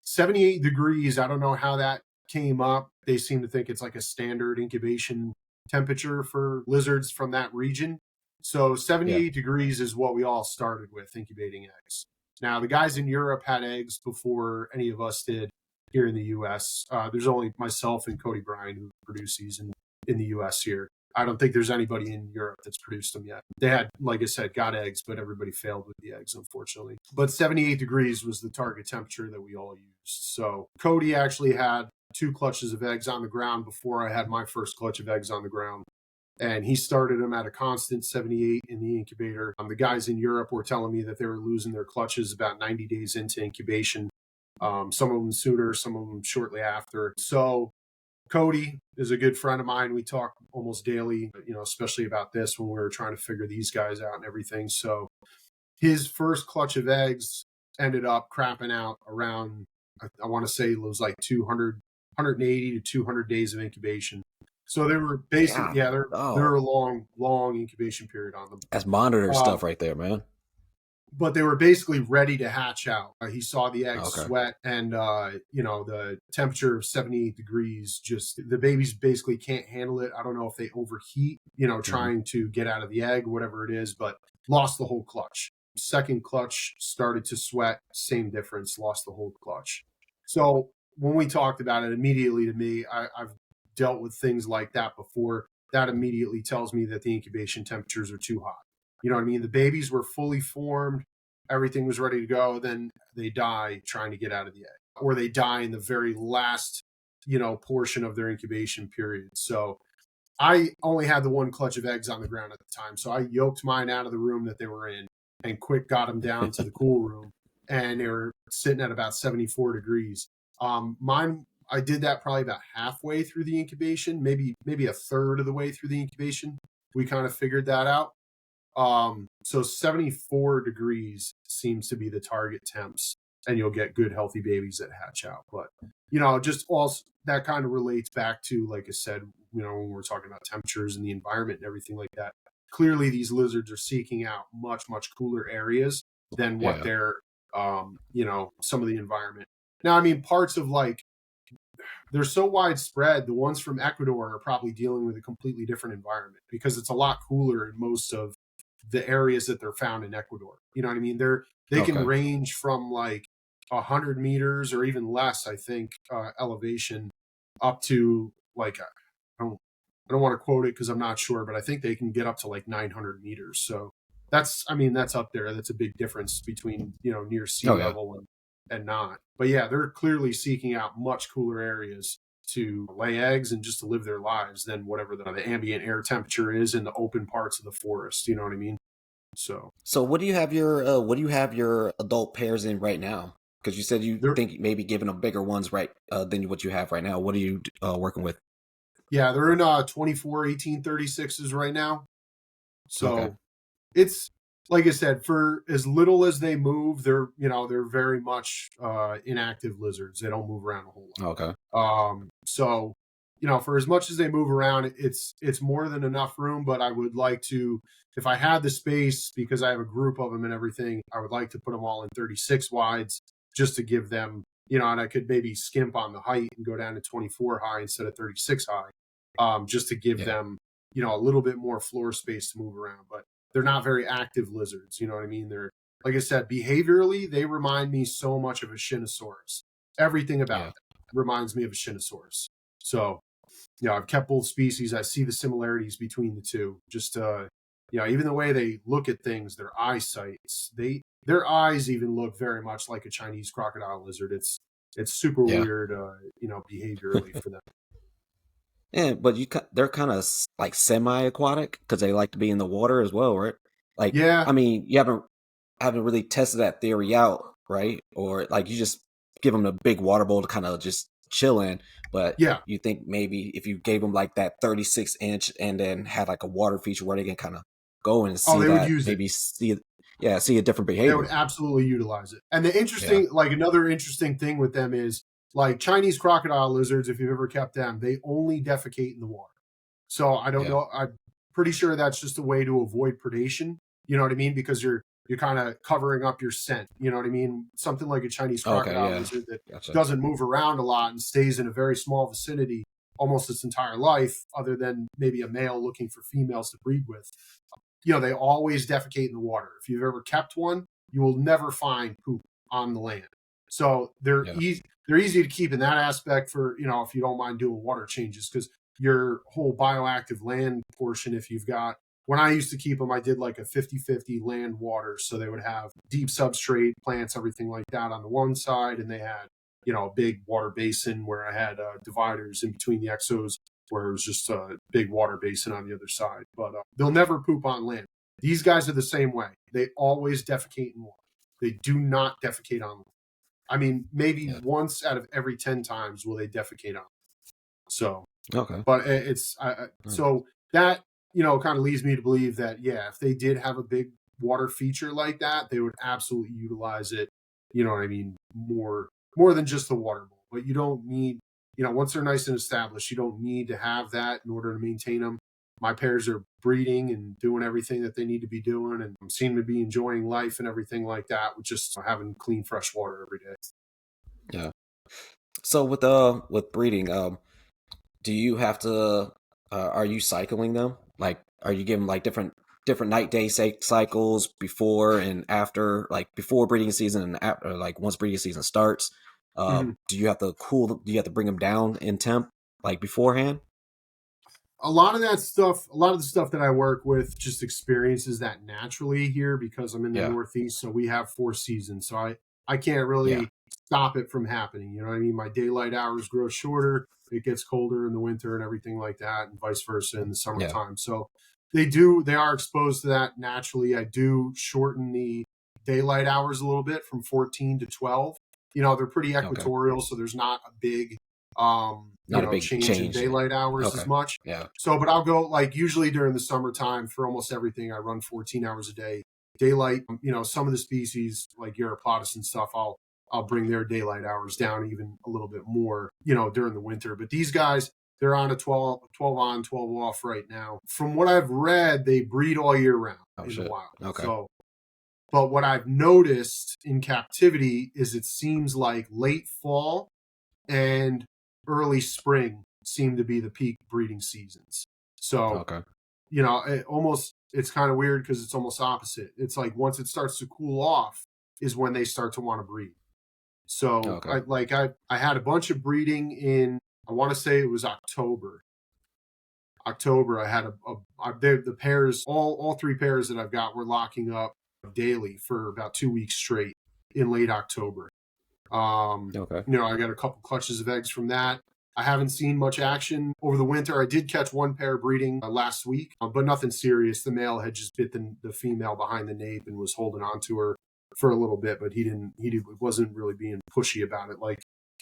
78 degrees, I don't know how that came up. They seem to think it's like a standard incubation temperature for lizards from that region. So 78 degrees is what we all started with, incubating eggs. Now, the guys in Europe had eggs before any of us did here in the U.S. There's only myself and Cody Bryan who produce these in the U.S. here. I don't think there's anybody in Europe that's produced them yet. They had, like I said, got eggs, but everybody failed with the eggs, unfortunately. But 78 degrees was the target temperature that we all used. So Cody actually had 2 clutches of eggs on the ground before I had my first clutch of eggs on the ground. And he started them at a constant 78 in the incubator. The guys in Europe were telling me that they were losing their clutches about 90 days into incubation. Some of them sooner, some of them shortly after. So Cody is a good friend of mine. We talk almost daily, especially about this when we were trying to figure these guys out and everything. So his first clutch of eggs ended up crapping out around, I want to say it was like 180 to 200 days of incubation. So they were basically, there were a long incubation period on them.
That's monitor stuff right there, man.
But they were basically ready to hatch out. He saw the eggs sweat, and the temperature of 78 degrees, just the babies basically can't handle it. I don't know if they overheat, trying to get out of the egg, whatever it is, but lost the whole clutch. Second clutch started to sweat, same difference, lost the whole clutch. So when we talked about it, immediately to me, I've dealt with things like that before. That immediately tells me that the incubation temperatures are too hot. You know what I mean? The babies were fully formed. Everything was ready to go. Then they die trying to get out of the egg, or they die in the very last, portion of their incubation period. So I only had the 1 clutch of eggs on the ground at the time. So I yoked mine out of the room that they were in and quick got them down to the cool room. And they were sitting at about 74 degrees. Mine, I did that probably about halfway through the incubation, maybe a third of the way through the incubation. We kind of figured that out. So 74 degrees seems to be the target temps, and you'll get good healthy babies that hatch out. But just also that kind of relates back to, like I said, when we're talking about temperatures and the environment and everything like that. Clearly these lizards are seeking out much cooler areas than what they're some of the environment. Now, I mean, parts of they're so widespread. The ones from Ecuador are probably dealing with a completely different environment because it's a lot cooler in most of the areas that they're found in Ecuador. You know what I mean? They can range from like 100 meters or even less, I think, elevation up to like, I don't want to quote it because I'm not sure, but I think they can get up to like 900 meters. So that's up there. That's a big difference between, near sea level and not. But yeah, they're clearly seeking out much cooler areas to lay eggs and just to live their lives than whatever the ambient air temperature is in the open parts of the forest. You know what I mean? So
what do you have your adult pairs in right now? Because you said you think maybe giving them bigger ones than what you have right now. What are you working with?
Yeah, they're in 24 1836s right now. So it's, like I said, for as little as they move, they're very much inactive lizards. They don't move around a whole lot.
Okay.
So for as much as they move around, it's more than enough room. But I would like to, if I had the space, because I have a group of them and everything, I would like to put them all in 36 wides just to give them, and I could maybe skimp on the height and go down to 24 high instead of 36 high, just to give them, a little bit more floor space to move around. But they're not very active lizards. You know what I mean? They're, like I said, behaviorally, they remind me so much of a Shinosaurus. Everything about them reminds me of a Shinosaurus. So, I've kept both species. I see the similarities between the two. Just, even the way they look at things, their eyesights, their eyes even look very much like a Chinese crocodile lizard. It's super weird, behaviorally for them.
Yeah, but they're kind of like semi-aquatic because they like to be in the water as well, right? Like,
Yeah.
I mean, you haven't really tested that theory out, right? Or like you just give them a big water bowl to kind of just chill in, but
Yeah.
you think maybe if you gave them like that 36-inch and then had like a water feature where they can kind of go and
Oh,
see
they would
that,
use it.
maybe see a different
They would
behavior.
absolutely utilize it. And the
Yeah.
interesting, like another interesting thing with them is like Chinese crocodile lizards, if you've ever kept them, they only defecate in the water. So I don't
Yeah.
know. I'm pretty sure that's just a way to avoid predation. You know what I mean? Because you're kind of covering up your scent. You know what I mean? Something like a Chinese
Okay.
crocodile
Yeah.
lizard that
Gotcha.
doesn't move around a lot and stays in a very small vicinity almost its entire life, other than maybe a male looking for females to breed with. They always defecate in the water. If you've ever kept one, you will never find poop on the land. So they're
Yeah.
easy. They're easy to keep in that aspect for if you don't mind doing water changes, because your whole bioactive land portion. If you've got When I used to keep them, I did like a 50-50 land water, so they would have deep substrate plants, everything like that on the one side, and they had a big water basin where I had dividers in between the exos where it was just a big water basin on the other side. But they'll never poop on land. These guys are the same way. They always defecate in water. They do not defecate on land. I mean, maybe
Yeah.
once out of every 10 times will they defecate on. So,
Okay.
but it's so that kind of leads me to believe that if they did have a big water feature like that, they would absolutely utilize it. You know what I mean? More than just the water bowl. But you don't need once they're nice and established, you don't need to have that in order to maintain them. My pairs are breeding and doing everything that they need to be doing, and seem to be enjoying life and everything like that with just having clean, fresh water every day.
Yeah. So with breeding, do you have to are you cycling them? Like, are you giving like different night day cycles before and after, like before breeding season and after, like once breeding season starts?
Mhm.
Do you have to do you have to bring them down in temp like beforehand?
A lot of that stuff, a lot of the stuff that I work with just experiences that naturally here because I'm in the
Yeah.
Northeast. So we have 4 seasons. So I can't
Yeah.
really stop it from happening. You know what I mean? My daylight hours grow shorter. It gets colder in the winter and everything like that, and vice versa in the
Yeah.
summertime. So they are exposed to that naturally. I do shorten the daylight hours a little bit from 14 to 12. They're pretty
Okay.
equatorial, so there's not a big
Not a big
change in
change.
daylight hours
Okay.
as much.
Yeah.
So, but I'll go like usually during the summertime for almost everything. I run 14 hours a day. Daylight, some of the species like Euryplotus and stuff, I'll bring their daylight hours down even a little bit more, during the winter. But these guys, they're on a 12 on, 12 off right now. From what I've read, they breed all year round
Oh
in the
shit.
wild.
Okay.
So, but what I've noticed in captivity is it seems like late fall and early spring seem to be the peak breeding seasons. So,
Okay.
it's kind of weird because it's almost opposite. It's like once it starts to cool off is when they start to want to breed. So,
Okay.
I had a bunch of breeding in, I want to say it was October. I had the pairs, all 3 pairs that I've got were locking up daily for about 2 weeks straight in late October.
Okay.
I got a couple clutches of eggs from that. I haven't seen much action over the winter. I did catch 1 pair breeding last week, but nothing serious. The male had just bit the female behind the nape and was holding on to her for a little bit, but wasn't really being pushy about it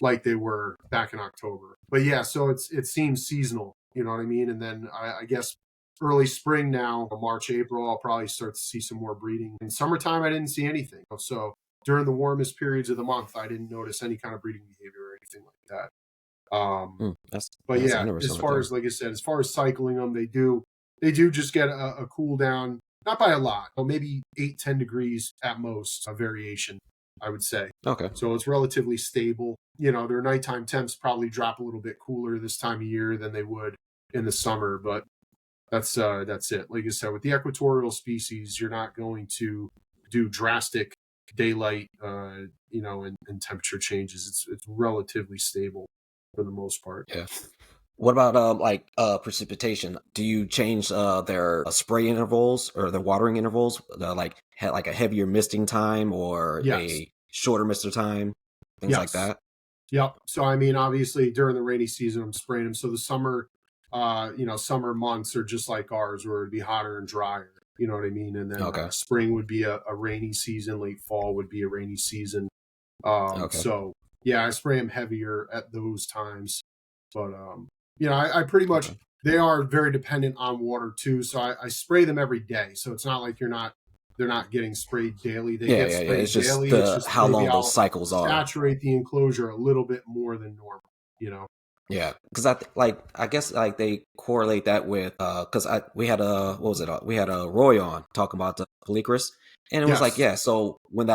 like they were back in October. But yeah, so it seems seasonal, you know what I mean? And then I guess early spring now, March, April, I'll probably start to see some more breeding. In summertime, I didn't see anything. So during the warmest periods of the month, I didn't notice any kind of breeding behavior or anything like that. But
That's
yeah,
interesting
as
right
far
there.
as like I said, as far as cycling them, they do just get a cool down, not by a lot, but maybe 8-10 degrees at most, a variation, I would say.
Okay.
So it's relatively stable. Their nighttime temps probably drop a little bit cooler this time of year than they would in the summer, but that's it. Like I said, with the equatorial species, you're not going to do drastic daylight, and temperature changes. It's relatively stable for the most part.
Yeah. What about precipitation? Do you change their spray intervals or their watering intervals? Like like a heavier misting time or
Yes.
a shorter mister time, things like
Yes.
that.
Yep. So I mean, obviously during the rainy season, I'm spraying them. So the summer, Summer months are just like ours where it'd be hotter and drier. You know what I mean? And then
Okay.
spring would be a rainy season. Late fall would be a rainy season.
Okay.
So yeah, I spray them heavier at those times. But I pretty much,
Okay.
they are very dependent on water too. So I spray them every day. So it's not like they're not getting sprayed daily. They
Yeah,
get
yeah, yeah.
sprayed
It's just
daily. It's just
how
maybe
long those
I'll
cycles are.
saturate the enclosure a little bit more than normal. You know.
Yeah, because I guess like they correlate that with because we had a what was it we had a Roy on talking about the polychris, and it was like,
Yes.
yeah, so when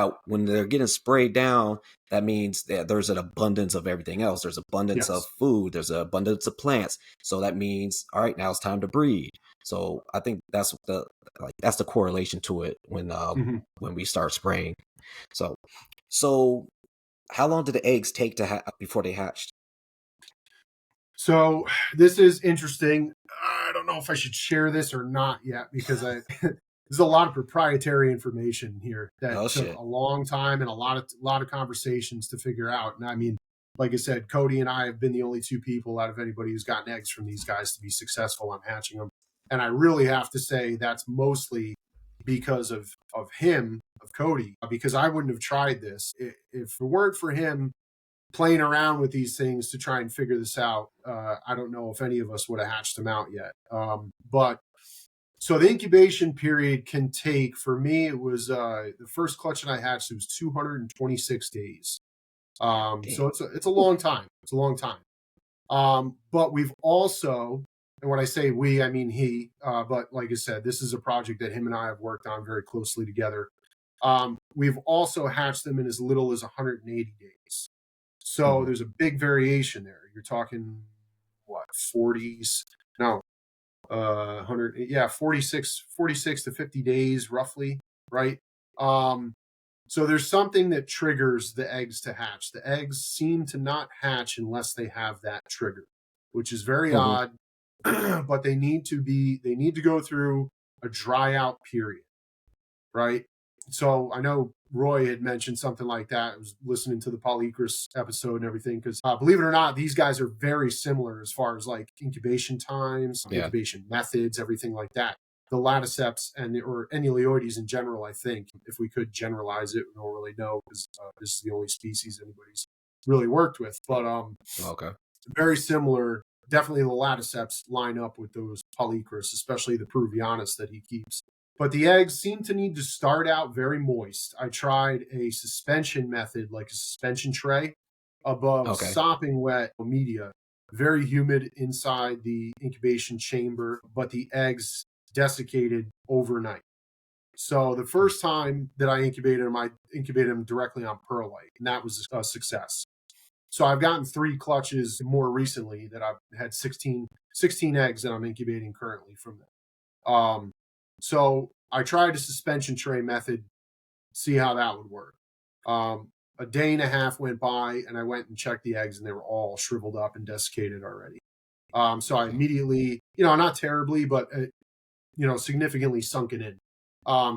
they're getting sprayed down, that means that there's an abundance of everything else. There's abundance of
Yes.
food. There's an abundance of plants. So that means, all right, now it's time to breed. So I think that's the correlation to it
hmm
when we start spraying. So so how long did the eggs take before they hatched?
So this is interesting. I don't know if I should share this or not yet because there's a lot of proprietary information here that
Oh
took
shit.
a long time and a lot of conversations to figure out. And I mean, like I said, Cody and I have been the only two people out of anybody who's gotten eggs from these guys to be successful on hatching them. And I really have to say that's mostly because of him, of Cody, because I wouldn't have tried this if it weren't for him playing around with these things to try and figure this out. I don't know if any of us would have hatched them out yet. But so the incubation period can take, for me, it was the first clutch that I hatched, it was 226 days. So
Damn.
it's a long time. It's a long time. But we've also, and when I say we, I mean he, but like I said, this is a project that him and I have worked on very closely together. We've also hatched them in as little as 180 days. So
Mhm.
there's a big variation there. You're talking what, 40s? No, 100, yeah, 46 to 50 days roughly, right? Um, so there's something that triggers the eggs to hatch. The eggs seem to not hatch unless they have that trigger, which is very
Mhm.
odd, but they need to go through a dry out period, right? So I know Roy had mentioned something like that. I was listening to the Polychris episode and everything because, believe it or not, these guys are very similar as far as like incubation times,
Yeah.
incubation methods, everything like that. The laticeps or Enuleoides in general, I think, if we could generalize it, we don't really know because this is the only species anybody's really worked with. But
Okay.
very similar. Definitely the laticeps line up with those Polychris, especially the Peruvianus that he keeps. But the eggs seem to need to start out very moist. I tried a suspension method, like a suspension tray, above
Okay.
sopping wet media, very humid inside the incubation chamber, but the eggs desiccated overnight. So the first time that I incubated them directly on perlite, and that was a success. So I've gotten 3 clutches more recently that I've had 16 eggs that I'm incubating currently from them. So I tried a suspension tray method, see how that would work. A day and a half went by, and I went and checked the eggs, and they were all shriveled up and desiccated already. So I immediately, not terribly, but significantly sunken in.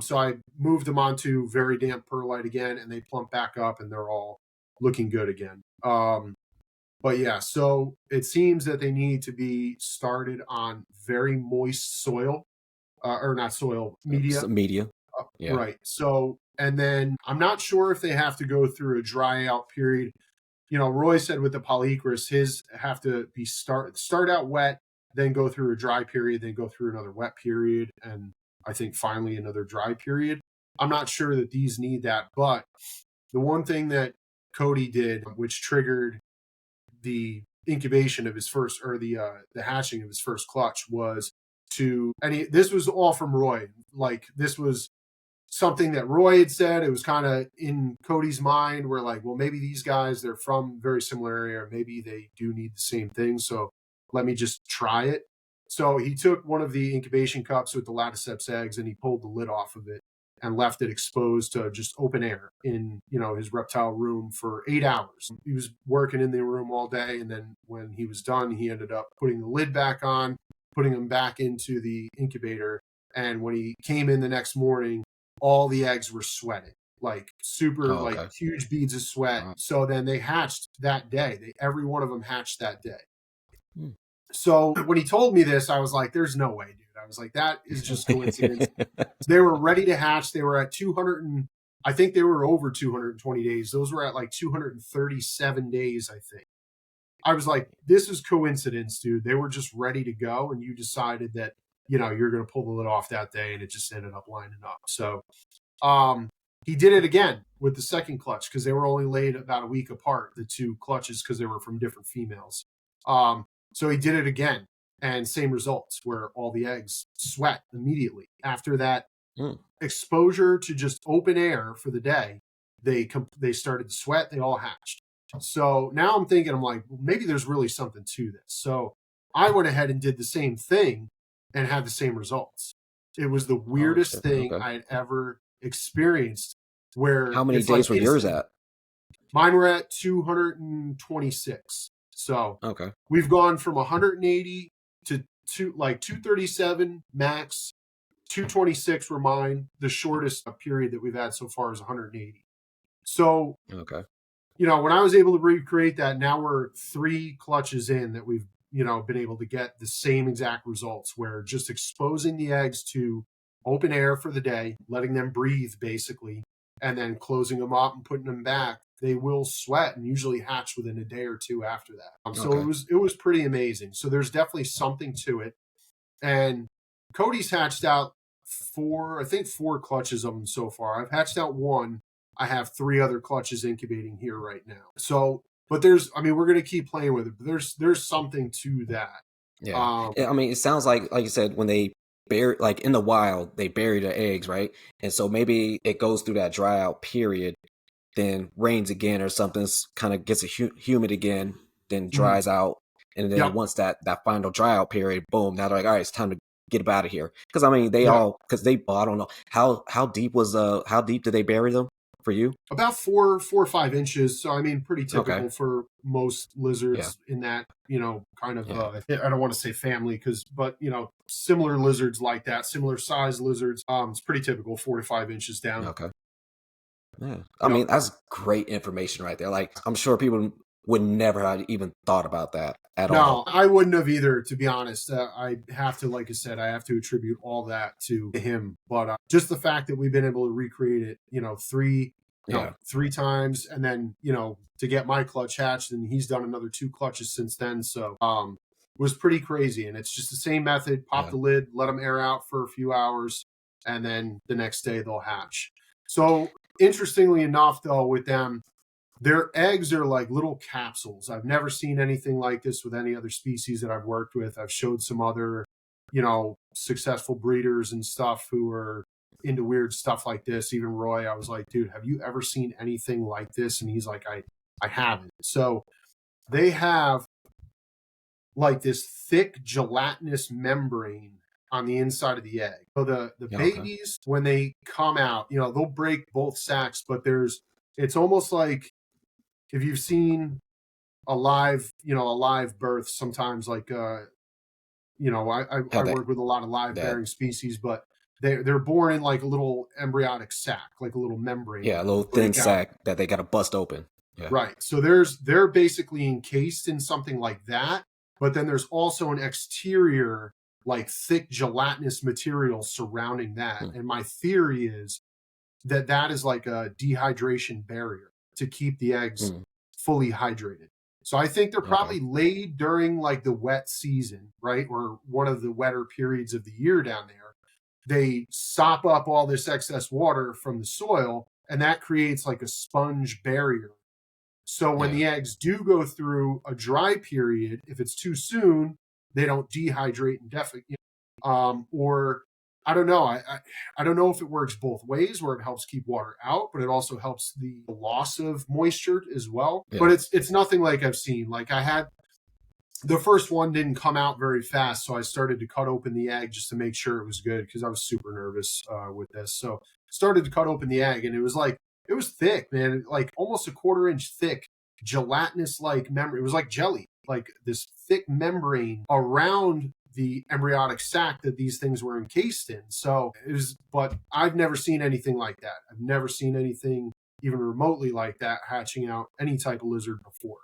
So I moved them onto very damp perlite again, and they plump back up, and they're all looking good again. But yeah, so it seems that they need to be started on very moist soil, or not soil, media.
Some media. Yeah.
Right. So, and then I'm not sure if they have to go through a dry out period. Roy said with the polychris, his have to be start out wet, then go through a dry period, then go through another wet period, and I think finally another dry period. I'm not sure that these need that, but the one thing that Cody did, which triggered the incubation of his first, or the hatching of his first clutch, was this was all from Roy. Like, this was something that Roy had said. It was kind of in Cody's mind where, like, well, maybe these guys, they're from very similar area, or maybe they do need the same thing. So let me just try it. So he took one of the incubation cups with the laticeps eggs and he pulled the lid off of it and left it exposed to just open air in, his reptile room for 8 hours. He was working in the room all day. And then when he was done, he ended up putting the lid back on, putting them back into the incubator. And when he came in the next morning, all the eggs were sweating, like super,
Oh,
like
okay.
huge beads of sweat.
Uh,
So then they hatched that day. Every one of them hatched that day.
hmm.
So when he told me this, I was like, there's no way, dude. I was like, that is just coincidence. They were ready to hatch. They were at 200 and I think they were over 220 days. Those were at like 237 days, I think. I was like, this is coincidence, dude. They were just ready to go, and you decided that, you're going to pull the lid off that day, and it just ended up lining up. So he did it again with the second clutch because they were only laid about a week apart, the two clutches, because they were from different females. So he did it again, and same results where all the eggs sweat immediately. After that exposure to just open air for the day, they started to sweat. They all hatched. So now I'm thinking, I'm like, well, maybe there's really something to this. So I went ahead and did the same thing and had the same results. It was the weirdest thing I had ever experienced. Where
how many days were yours at?
Mine were at 226. So we've gone from 180 to 237 max. 226 were mine. The shortest period that we've had so far is 180. So when I was able to recreate that, now we're 3 clutches in that we've, been able to get the same exact results, where just exposing the eggs to open air for the day, letting them breathe basically, and then closing them up and putting them back, they will sweat and usually hatch within a day or two after that. So it was pretty amazing. So there's definitely something to it. And Cody's hatched out 4 clutches of them so far. I've hatched out 1. I have 3 other clutches incubating here right now. So, but we're going to keep playing with it, but there's something to that.
Yeah. It sounds like you said, when they bury, like in the wild, they bury their eggs, right? And so maybe it goes through that dry out period, then rains again or something, kind of gets humid again, then dries out. And then once that final dry out period, boom, now they're like, all right, it's time to get them out of here. Because I don't know how deep did they bury them for you?
About 4 or 5 inches. So pretty typical for most lizards in that, kind of I don't want to say family, but similar lizards like that, similar size lizards. It's pretty typical, 4 to 5 inches down.
Okay. Yeah. That's great information right there. Like, I'm sure people would never have even thought about that at all.
No, I wouldn't have either, to be honest. I have to, like I said, I have to attribute all that to him. But just the fact that we've been able to recreate it, 3 times, and then, to get my clutch hatched, and he's done another 2 clutches since then. So was pretty crazy. And it's just the same method. Pop the lid, let them air out for a few hours, and then the next day they'll hatch. So interestingly enough, though, with them, their eggs are like little capsules. I've never seen anything like this with any other species that I've worked with. I've showed some other, successful breeders and stuff who are into weird stuff like this. Even Roy, I was like, dude, have you ever seen anything like this? And he's like, I haven't. So they have like this thick gelatinous membrane on the inside of the egg. So the babies, when they come out, they'll break both sacs, but it's almost like, if you've seen a live birth, sometimes like, I work with a lot of live bearing species, but they're born in like a little embryonic sac, like a little membrane.
Yeah, a little thin sac that they got to bust open. Yeah.
Right. So they're basically encased in something like that, but then there's also an exterior, like thick gelatinous material surrounding that. And my theory is that is like a dehydration barrier to keep the eggs fully hydrated. So I think they're probably laid during like the wet season, right? Or one of the wetter periods of the year down there. They sop up all this excess water from the soil, and that creates like a sponge barrier. So when the eggs do go through a dry period, if it's too soon, they don't dehydrate indefinitely. Or I don't know. I don't know if it works both ways, where it helps keep water out, but it also helps the loss of moisture as well. Yeah. But it's nothing like I've seen. Like I had the first one didn't come out very fast, so I started to cut open the egg just to make sure it was good, because I was super nervous with this. So started to cut open the egg, and it was thick, man, like almost a 1/4 inch thick, gelatinous like membrane. It was like jelly, like this thick membrane around the embryonic sac that these things were encased in. So but I've never seen anything like that. I've never seen anything even remotely like that hatching out any type of lizard before.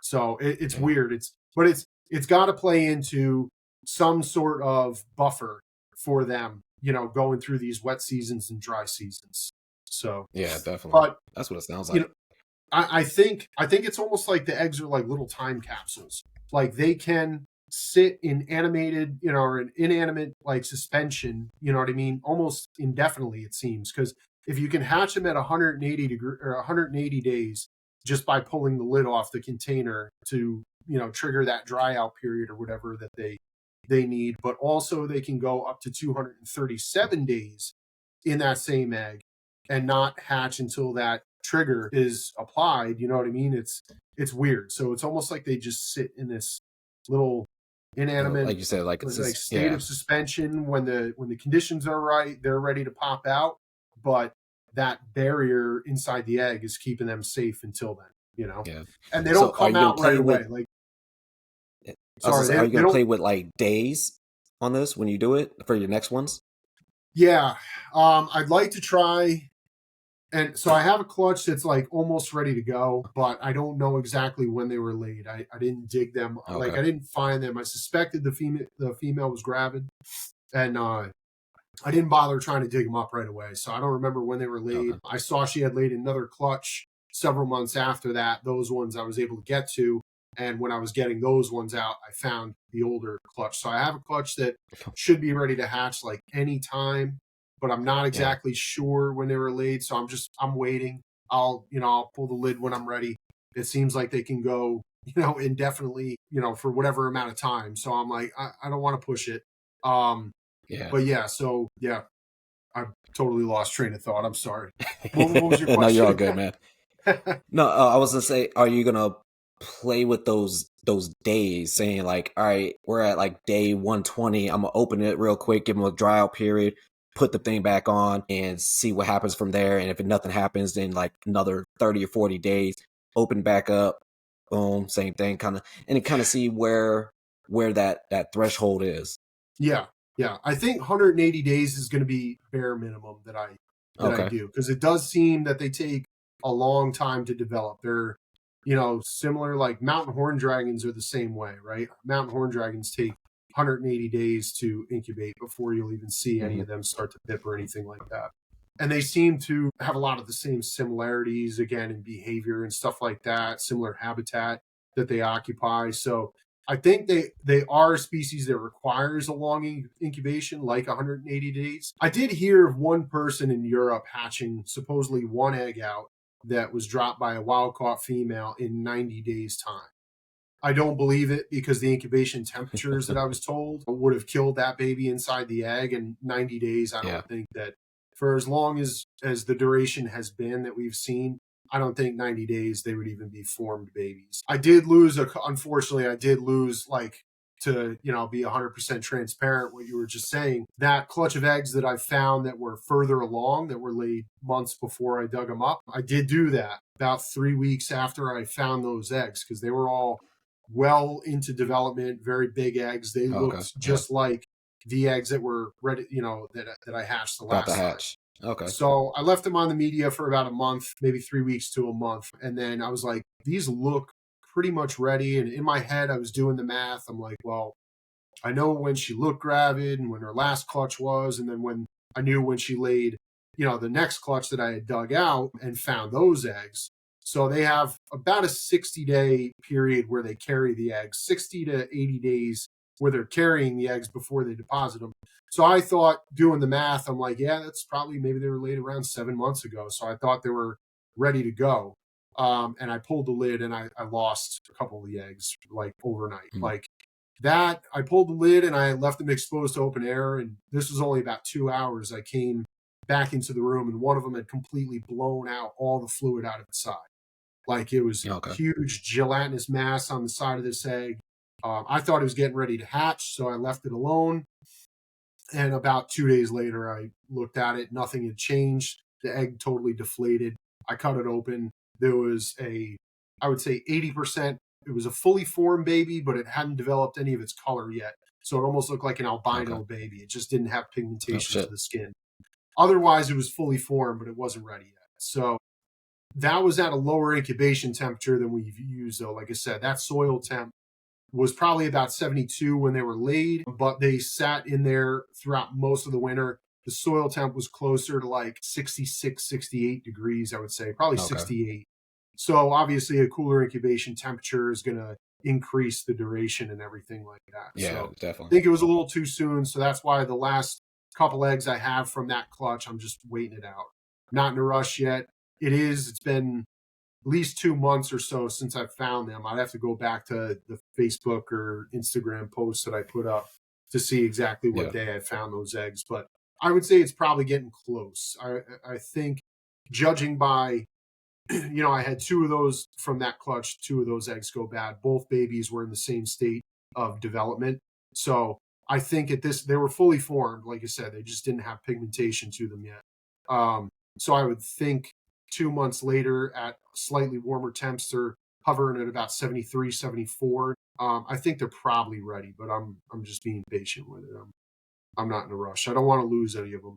So it's weird. It's it's got to play into some sort of buffer for them, going through these wet seasons and dry seasons. So
Yeah, definitely.
but
That's what it sounds
you
like.
know, I think it's almost like the eggs are like little time capsules. Like they can sit in animated, or an inanimate like suspension, you know what I mean? Almost indefinitely, it seems. Because if you can hatch them at 180 or 180 days just by pulling the lid off the container to, trigger that dry out period or whatever that they need, but also they can go up to 237 days in that same egg and not hatch until that trigger is applied. You know what I mean? It's weird. So it's almost like they just sit in this little inanimate,
Like you said, like it's
like
just,
state of suspension. When the conditions are right, they're ready to pop out, but that barrier inside the egg is keeping them safe until then.
yeah.
And they
So
don't
are
come
you gonna
out right
play with?
away. Like,
I was gonna
sorry,
say, are you
they
gonna
don't.
play with like days on this when you do it for your next ones?
Yeah, I'd like to try. And so I have a clutch that's like almost ready to go, but I don't know exactly when they were laid. I didn't dig them. Like
Okay.
I didn't find them. I suspected the female was gravid, and I didn't bother trying to dig them up right away. So I don't remember when they were laid.
Okay.
I saw she had laid another clutch several months after that. Those ones I was able to get to. And when I was getting those ones out, I found the older clutch. So I have a clutch that should be ready to hatch like any time, but I'm not
Yeah.
exactly sure when they were laid. So I'm waiting. I'll pull the lid when I'm ready. It seems like they can go, indefinitely, for whatever amount of time. So I'm like, I don't want to push it.
Yeah.
But yeah, so yeah, I totally lost train of thought. I'm sorry. What was your
No, you're all
question?
good, man. No, I was gonna say, are you gonna play with those days, saying like, all right, we're at like day 120. I'm gonna open it real quick, give them a dry out period, put the thing back on, and see what happens from there. And if nothing happens, then like another 30 or 40 days, open back up, boom, same thing, kind of, and kind of see where that threshold is.
Yeah, yeah. I think 180 days is going to be bare minimum that I
Okay.
do, because it does seem that they take a long time to develop. They're, similar, like mountain horn dragons are the same way, right? Mountain horn dragons take 180 days to incubate before you'll even see any
Hmm.
of them start to pip or anything like that. And they seem to have a lot of the same similarities, again, in behavior and stuff like that, similar habitat that they occupy. So I think they are a species that requires a long incubation, like 180 days. I did hear of one person in Europe hatching supposedly one egg out that was dropped by a wild caught female in 90 days time. I don't believe it, because the incubation temperatures that I was told would have killed that baby inside the egg in 90 days. I
Yeah.
don't think that, for as long as the duration has been that we've seen, I don't think 90 days they would even be formed babies. Unfortunately, I did lose, like, to, be 100% transparent, what you were just saying, that clutch of eggs that I found that were further along, that were laid months before I dug them up. I did do that about 3 weeks after I found those eggs, because they were all well into development, very big eggs. They
Okay.
looked
Yeah.
just like the eggs that were ready, that I hatched the
About the
last time.
hatch. Okay.
So I left them on the media for about a month, maybe 3 weeks to a month. And then I was like, these look pretty much ready. And in my head, I was doing the math. I'm like, well, I know when she looked gravid and when her last clutch was. And then I knew when she laid, the next clutch that I had dug out and found those eggs. So they have about a 60-day period where they carry the eggs, 60 to 80 days where they're carrying the eggs before they deposit them. So I thought, doing the math, I'm like, yeah, that's probably, maybe they were laid around 7 months ago. So I thought they were ready to go. And I pulled the lid and I lost a couple of the eggs like overnight.
Mhm.
Like that, I pulled the lid and I left them exposed to open air. And this was only about 2 hours. I came back into the room and one of them had completely blown out all the fluid out of its side. Like it was
Okay.
huge gelatinous mass on the side of this egg. I thought it was getting ready to hatch, so I left it alone. And about 2 days later, I looked at it. Nothing had changed. The egg totally deflated. I cut it open. There was I would say 80%. It was a fully formed baby, but it hadn't developed any of its color yet. So it almost looked like an albino baby. It just didn't have pigmentation to the skin. Otherwise, it was fully formed, but it wasn't ready yet. So that was at a lower incubation temperature than we've used, though. Like I said, that soil temp was probably about 72 when they were laid, but they sat in there throughout most of the winter. The soil temp was closer to like 66, 68 degrees, I would say, probably
Okay.
68. So obviously a cooler incubation temperature is going to increase the duration and everything like that.
Yeah,
So I
definitely.
think it was a little too soon. So that's why the last couple eggs I have from that clutch, I'm just waiting it out. Not in a rush yet. It's been at least 2 months or so since I've found them. I'd have to go back to the Facebook or Instagram posts that I put up to see exactly what day I found those eggs. But I would say it's probably getting close. I think judging by, I had 2 of those from that clutch, 2 of those eggs go bad. Both babies were in the same state of development. So I think they were fully formed. Like I said, they just didn't have pigmentation to them yet. So I would think 2 months later at slightly warmer temps, they're hovering at about 73, 74. I think they're probably ready, but I'm just being patient with it. I'm not in a rush. I don't want to lose any of them.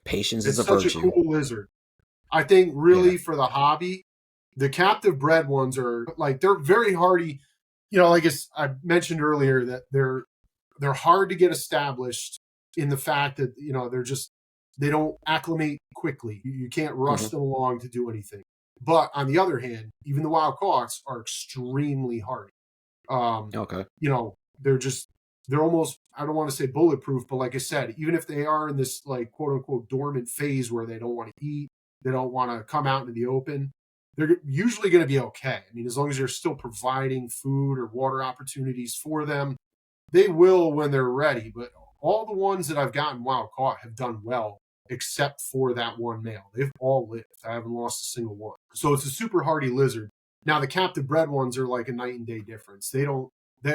Patience is a
such
virtue.
a cool lizard. I think really for the hobby, the captive bred ones are they're very hardy. Like I mentioned earlier that they're hard to get established in the fact that, they don't acclimate quickly. You can't rush them along to do anything. But on the other hand, even the wild caughts are extremely hardy.
Okay.
They're almost, I don't want to say bulletproof, but like I said, even if they are in this like quote unquote dormant phase where they don't want to eat, they don't want to come out into the open, they're usually going to be okay. I mean, as long as you're still providing food or water opportunities for them, they will when they're ready. But all the ones that I've gotten wild caught have done well, except for that one male. They've all lived. I haven't lost a single one. So it's a super hardy lizard. Now the captive bred ones are like a night and day difference. They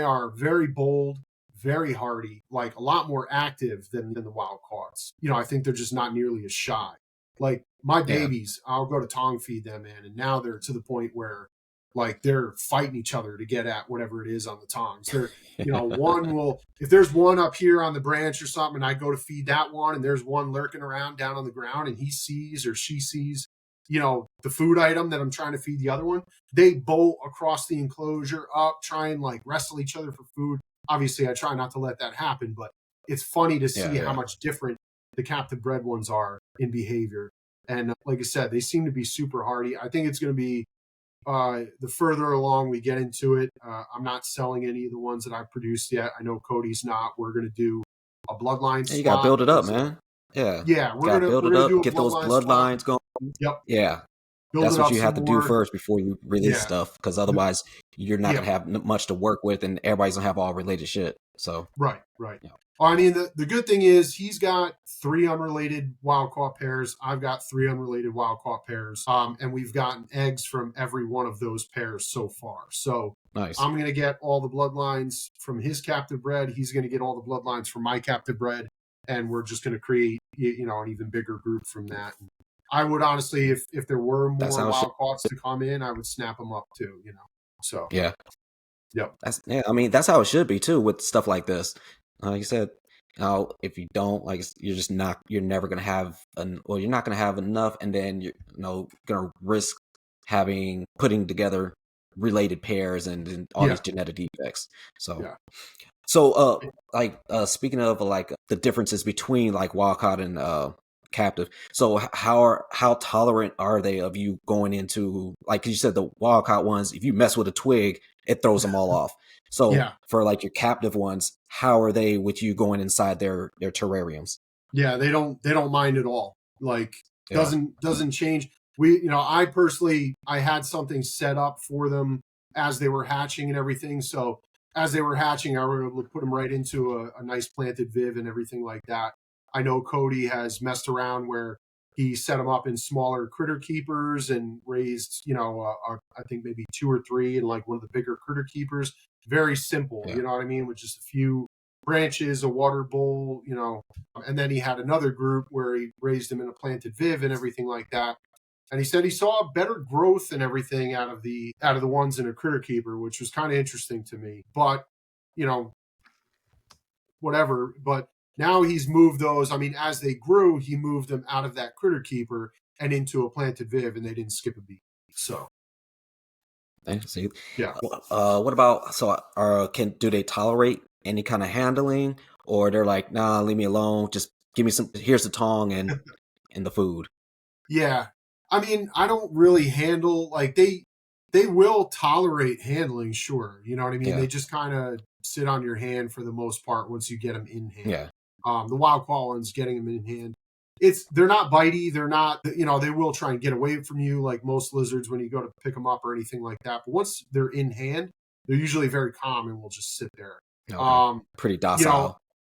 are very bold, very hardy, like a lot more active than the wild caughts. I think they're just not nearly as shy. Like my babies, I'll go to tongue feed them, man, and now they're to the point where like they're fighting each other to get at whatever it is on the tongs. They're, if there's one up here on the branch or something, and I go to feed that one, and there's one lurking around down on the ground, and he sees or she sees, the food item that I'm trying to feed the other one, they bolt across the enclosure up, try and like wrestle each other for food. Obviously, I try not to let that happen, but it's funny to see how much different the captive bred ones are in behavior. And like I said, they seem to be super hardy. I think it's going to be the further along we get into it. I'm not selling any of the ones that I've produced yet. I know Cody's not. We're going to do a bloodline
You got to build it up, man. Yeah.
We're going to build it up,
get those bloodlines going.
Yep.
Yeah. That's what you have to do first before you release stuff, because otherwise you're not going to have much to work with, and everybody's going to have all related shit. So
Right. Yeah. I mean, the good thing is he's got 3 unrelated wild caught pairs. I've got 3 unrelated wild caught pairs. And we've gotten eggs from every one of those pairs so far. So
nice.
I'm going to get all the bloodlines from his captive bred. He's going to get all the bloodlines from my captive bred. And we're just going to create, an even bigger group from that. And I would honestly, if there were more wild caughts to come in, I would snap them up too, So
yeah.
Yep.
I mean, that's how it should be too with stuff like this. Like you said, if you don't, like, you're never going to have, you're not going to have enough, and then you're going to risk putting together related pairs and all these genetic defects. So, speaking of like the differences between like wild caught and captive, so how tolerant are they of you going into, like you said, the wild caught ones, if you mess with a twig, it throws them all off. So for like your captive ones, how are they with you going inside their terrariums?
Yeah, they don't mind at all. Like doesn't change. I had something set up for them as they were hatching and everything. So as they were hatching, I was able to put them right into a nice planted viv and everything like that. I know Cody has messed around where he set them up in smaller critter keepers and raised, I think maybe 2 or 3 in like one of the bigger critter keepers. Very simple, you know what I mean? With just a few branches, a water bowl, and then he had another group where he raised them in a planted viv and everything like that. And he said he saw better growth and everything out of the ones in a critter keeper, which was kind of interesting to me. But, whatever. But now he's moved those. I mean, as they grew, he moved them out of that critter keeper and into a planted viv, and they didn't skip a beat. So,
See,
Yeah.
what about can do they tolerate any kind of handling, or they're like, nah, leave me alone, just give me some. Here's the tong and the food.
Yeah. I mean, I don't really handle like they will tolerate handling, sure. You know what I mean?
Yeah,
They just kind of sit on your hand for the most part once you get them in hand.
yeah,
The wild caught ones, getting them in hand. They're not bitey. They're not, they will try and get away from you like most lizards when you go to pick them up or anything like that. But once they're in hand, they're usually very calm and will just sit there.
okay,
Um,
pretty
you know,
docile.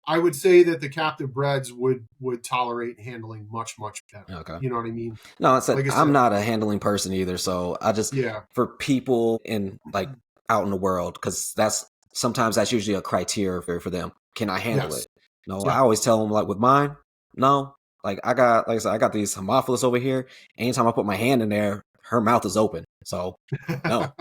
I would say that the captive breds would tolerate handling much better.
Okay.
You know what I mean?
No, I said
Like I
I'm
said,
not a handling person either, so I just
yeah,
for people in like out in the world, because that's usually a criteria for them. Can I handle
yes,
it? No, I
yeah,
always tell them like with mine, no. Like I said, I got these Haemophilus over here. Anytime I put my hand in there, her mouth is open. So no,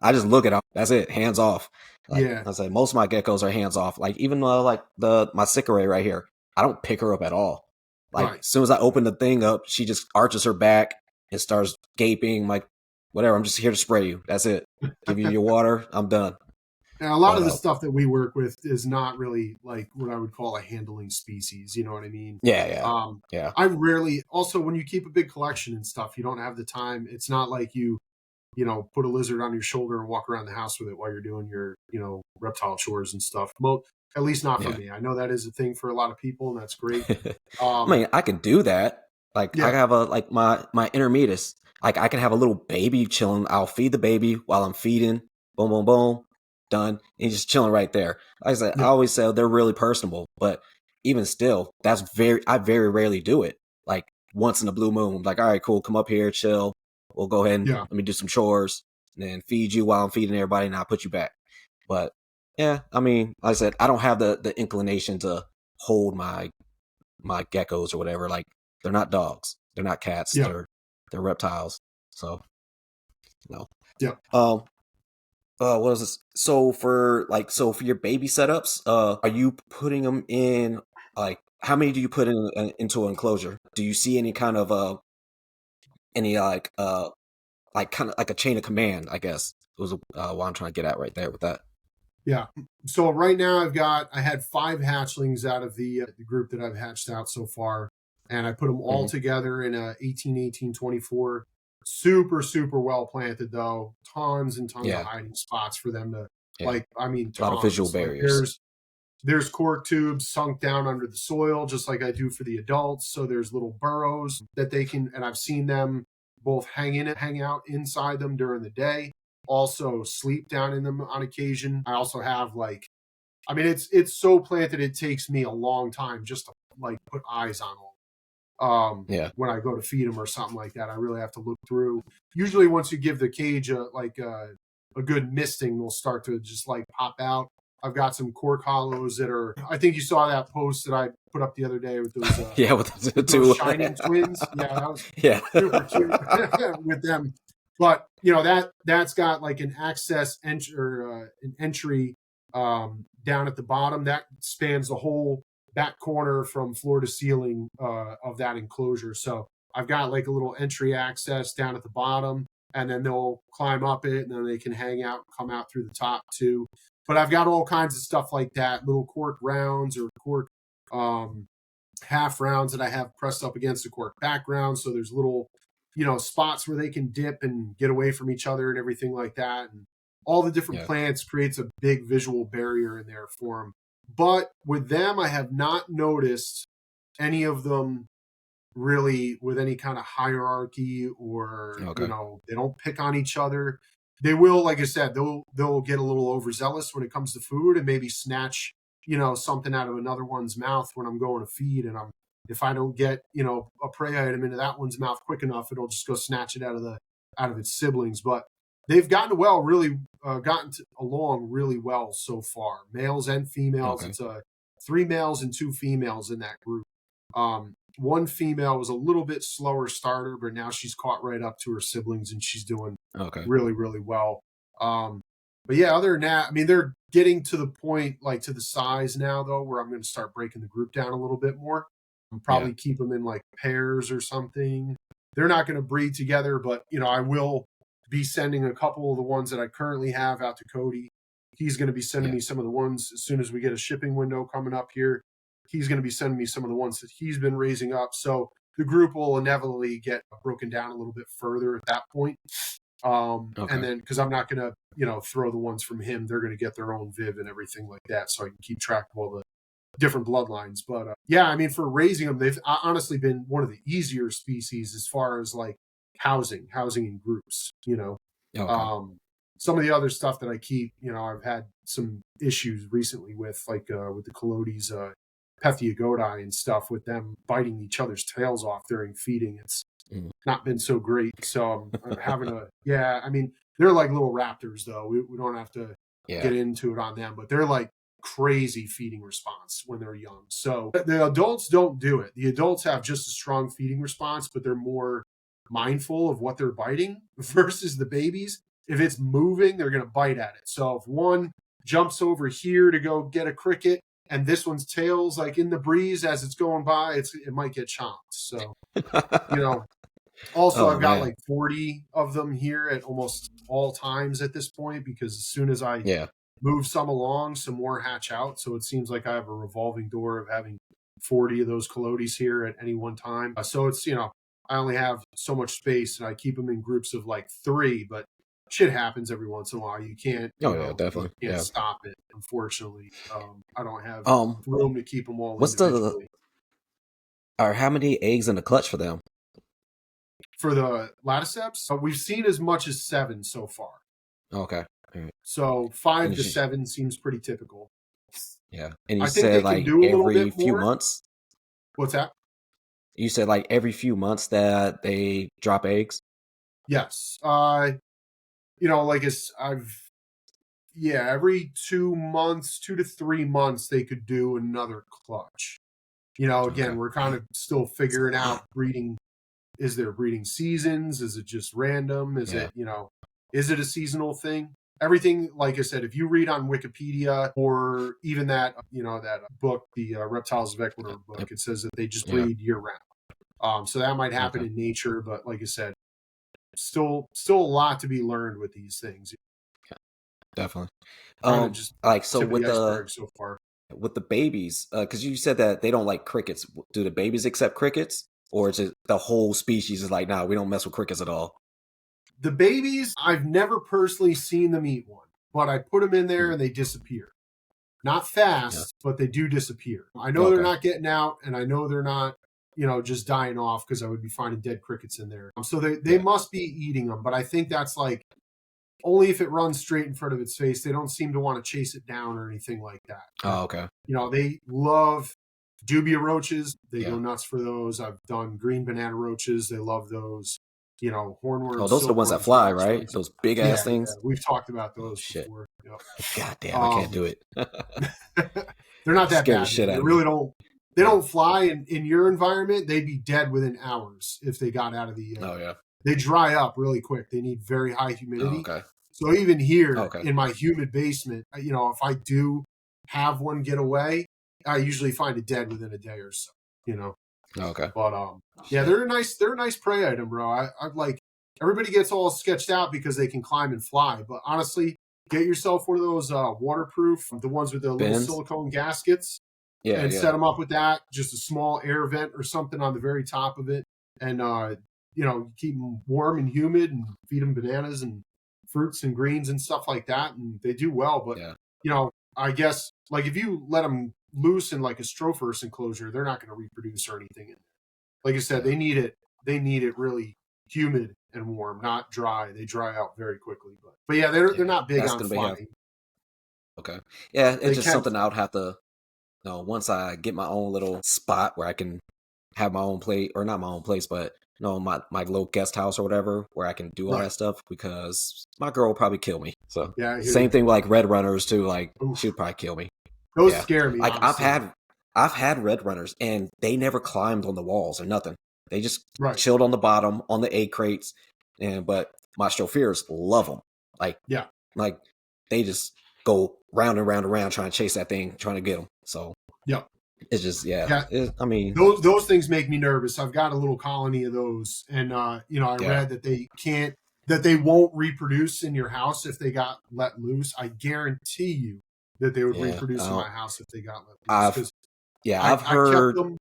I just look at them. That's it, hands off. Like
yeah,
I said, most of my geckos are hands off. Like even like my Sycamore right here, I don't pick her up at all. Like
right.
as soon as I open the thing up, she just arches her back and starts gaping. Like whatever, I'm just here to spray you. That's it. Give you your water. I'm done.
And a lot
But
of the stuff that we work with is not really like what I would call a handling species. You know what I mean?
yeah, yeah,
Um,
yeah,
I rarely. Also, when you keep a big collection and stuff, you don't have the time. It's not like put a lizard on your shoulder and walk around the house with it while you're doing your, reptile chores and stuff. Well, at least not for
yeah.
me. I know that is a thing for a lot of people, and that's great.
I mean, I can do that. Like I
Yeah,
have my intermedius. Like I can have a little baby chilling. I'll feed the baby while I'm feeding. Boom, boom, boom. Done. And he's just chilling right there. Like I said, I
yeah,
always say they're really personable, but even still, I very rarely do it. Like once in a blue moon, like, all right, cool, come up here, chill. We'll go ahead and
yeah,
let me do some chores and then feed you while I'm feeding everybody and I'll put you back. But yeah, I mean, like I said, I don't have the inclination to hold my geckos or whatever. Like they're not dogs, they're not cats,
yeah,
they're reptiles. So no.
yeah.
Um. What is this? So for your baby setups, are you putting them in like how many do you put into an enclosure? Do you see any kind of any like kind of like a chain of command? I guess it was what I'm trying to get at right there with that.
Yeah. So right now I had 5 hatchlings out of the group that I've hatched out so far, and I put them all
Hmm.
together in a 18-18-24. Super super well planted though. Tons and tons of
Yeah,
hiding spots for them to
yeah,
I mean
a lot of visual
tons. Like
barriers.
there's cork tubes sunk down under the soil just like I do for the adults. So there's little burrows that they can, and I've seen them both hang out inside them during the day, also sleep down in them on occasion. I also have I mean it's so planted it takes me a long time just to like put eyes on them.
Yeah,
When I go to feed them or something like that, I really have to look through. Usually once you give the cage a good misting, they'll start to just like pop out. I've got some cork hollows that are. I think you saw that post that I put up the other day
yeah, with the
with those
two.
shining twins. Yeah, that was
Yeah,
super cute with them. But that's got like an access entry or an entry down at the bottom that spans the whole back corner from floor to ceiling of that enclosure. So I've got like a little entry access down at the bottom, and then they'll climb up it, and then they can hang out, come out through the top too. But I've got all kinds of stuff like that, little cork rounds or cork um, half rounds that I have pressed up against the cork background. So there's little, spots where they can dip and get away from each other and everything like that. And all the different
yeah,
plants creates a big visual barrier in there for them. But with them, I have not noticed any of them really with any kind of hierarchy or
okay,
they don't pick on each other. They will, like I said, they'll get a little overzealous when it comes to food and maybe snatch something out of another one's mouth when I'm going to feed, and I'm if I don't get a prey item into that one's mouth quick enough, it'll just go snatch it out of its siblings. But they've gotten along really well so far, males and females.
okay,
It's 3 males and 2 females in that group. One female was a little bit slower starter, but now she's caught right up to her siblings and she's doing
okay,
really, really well. But yeah, other than that, I mean, they're getting to the point, like to the size now, though, where I'm going to start breaking the group down a little bit more. And
yeah,
probably keep them in like pairs or something. They're not going to breed together, but I will be sending a couple of the ones that I currently have out to Cody. He's going to be sending me some of the ones as soon as we get a shipping window coming up here. He's going to be sending me some of the ones that he's been raising up. So the group will inevitably get broken down a little bit further at that point. And then, because I'm not going to, throw the ones from him, they're going to get their own Viv and everything like that, so I can keep track of all the different bloodlines. But I mean, for raising them, they've honestly been one of the easier species as far as like housing in groups. Some of the other stuff that I keep, I've had some issues recently with, like with the Colodis, Pethiogodi and stuff, with them biting each other's tails off during feeding. It's not been so great. So I'm having I mean, they're like little raptors, though. We don't have to get into it on them, but they're like crazy feeding response when they're young. So the adults don't do it. The adults have just a strong feeding response, but they're more mindful of what they're biting versus the babies. If it's moving, they're going to bite at it. So if one jumps over here to go get a cricket and this one's tail's like in the breeze as it's going by, it might get chomped. So, also I've got like 40 of them here at almost all times at this point, because as soon as I move some along, some more hatch out. So it seems like I have a revolving door of having 40 of those Colodis here at any one time. So it's, I only have so much space, and I keep them in groups of like 3, but shit happens every once in a while. You can't,
definitely.
You can't stop it. Unfortunately, I don't have room to keep them all.
What's how many eggs in the clutch for them?
For the Laticeps, we've seen as much as 7 so far.
Okay. Right.
So 5 to 7 seems pretty typical.
Yeah. And you said like every few months?
What's that?
You said like every few months that they drop eggs? Yes.
Every 2 months, 2 to 3 months, they could do another clutch. Again, we're kind of still figuring out breeding. Is there breeding seasons? Is it just random? Is it a seasonal thing? Everything, like I said, if you read on Wikipedia or even that, that book, the Reptiles of Ecuador book, it says that they just breed year round. So that might happen in nature, but like I said, still a lot to be learned with these things.
Definitely.
Just
like so with
so far.
With the babies, because you said that they don't like crickets. Do the babies accept crickets, or is it the whole species is like, nah, we don't mess with crickets at all?
The babies, I've never personally seen them eat one, but I put them in there and they disappear. Not fast, but they do disappear. I know they're not getting out, and I know they're not, just dying off, because I would be finding dead crickets in there. So they must be eating them, but I think that's like only if it runs straight in front of its face. They don't seem to want to chase it down or anything like that.
Oh, okay.
They love dubia roaches. They go nuts for those. I've done green banana roaches. They love those. Hornworms.
Oh, those are the ones that fly, right? Those big ass things.
Yeah. We've talked about those before.
God damn, I can't do it.
They're not that bad. They really don't. They don't fly in your environment. They'd be dead within hours if they got out of the. They dry up really quick. They need very high humidity. So even here in my humid basement, if I do have one get away, I usually find it dead within a day or so. But they're a nice prey item, bro. I like, everybody gets all sketched out because they can climb and fly, but honestly, get yourself one of those waterproof, the ones with the little silicone gaskets, and set them up with that. Just a small air vent or something on the very top of it, and keep them warm and humid, and feed them bananas and fruits and greens and stuff like that, and they do well. But I guess like if you let them loose in like a Strophurus enclosure, they're not going to reproduce or anything. Like I said, they need it really humid and warm, not dry. They dry out very quickly. But they're not big on flying.
Okay. Yeah, it's just something I would have to, once I get my own little spot where I can have my own place, or not my own place, but my little guest house or whatever, where I can do all that stuff, because my girl will probably kill me. So same thing with like red runners too. Like she'd probably kill me.
Those scare me.
Like
honestly.
I've had red runners, and they never climbed on the walls or nothing. They just chilled on the bottom on the egg crates, but my Stropheres love them. Like they just go round and round and round trying to chase that thing, trying to get them. So it's just I mean, those
things make me nervous. I've got a little colony of those, and I read that that they won't reproduce in your house if they got let loose. I guarantee you that they would
Yeah,
reproduce in my house if they got let loose.
I've
Because
I've
I kept
heard.
them.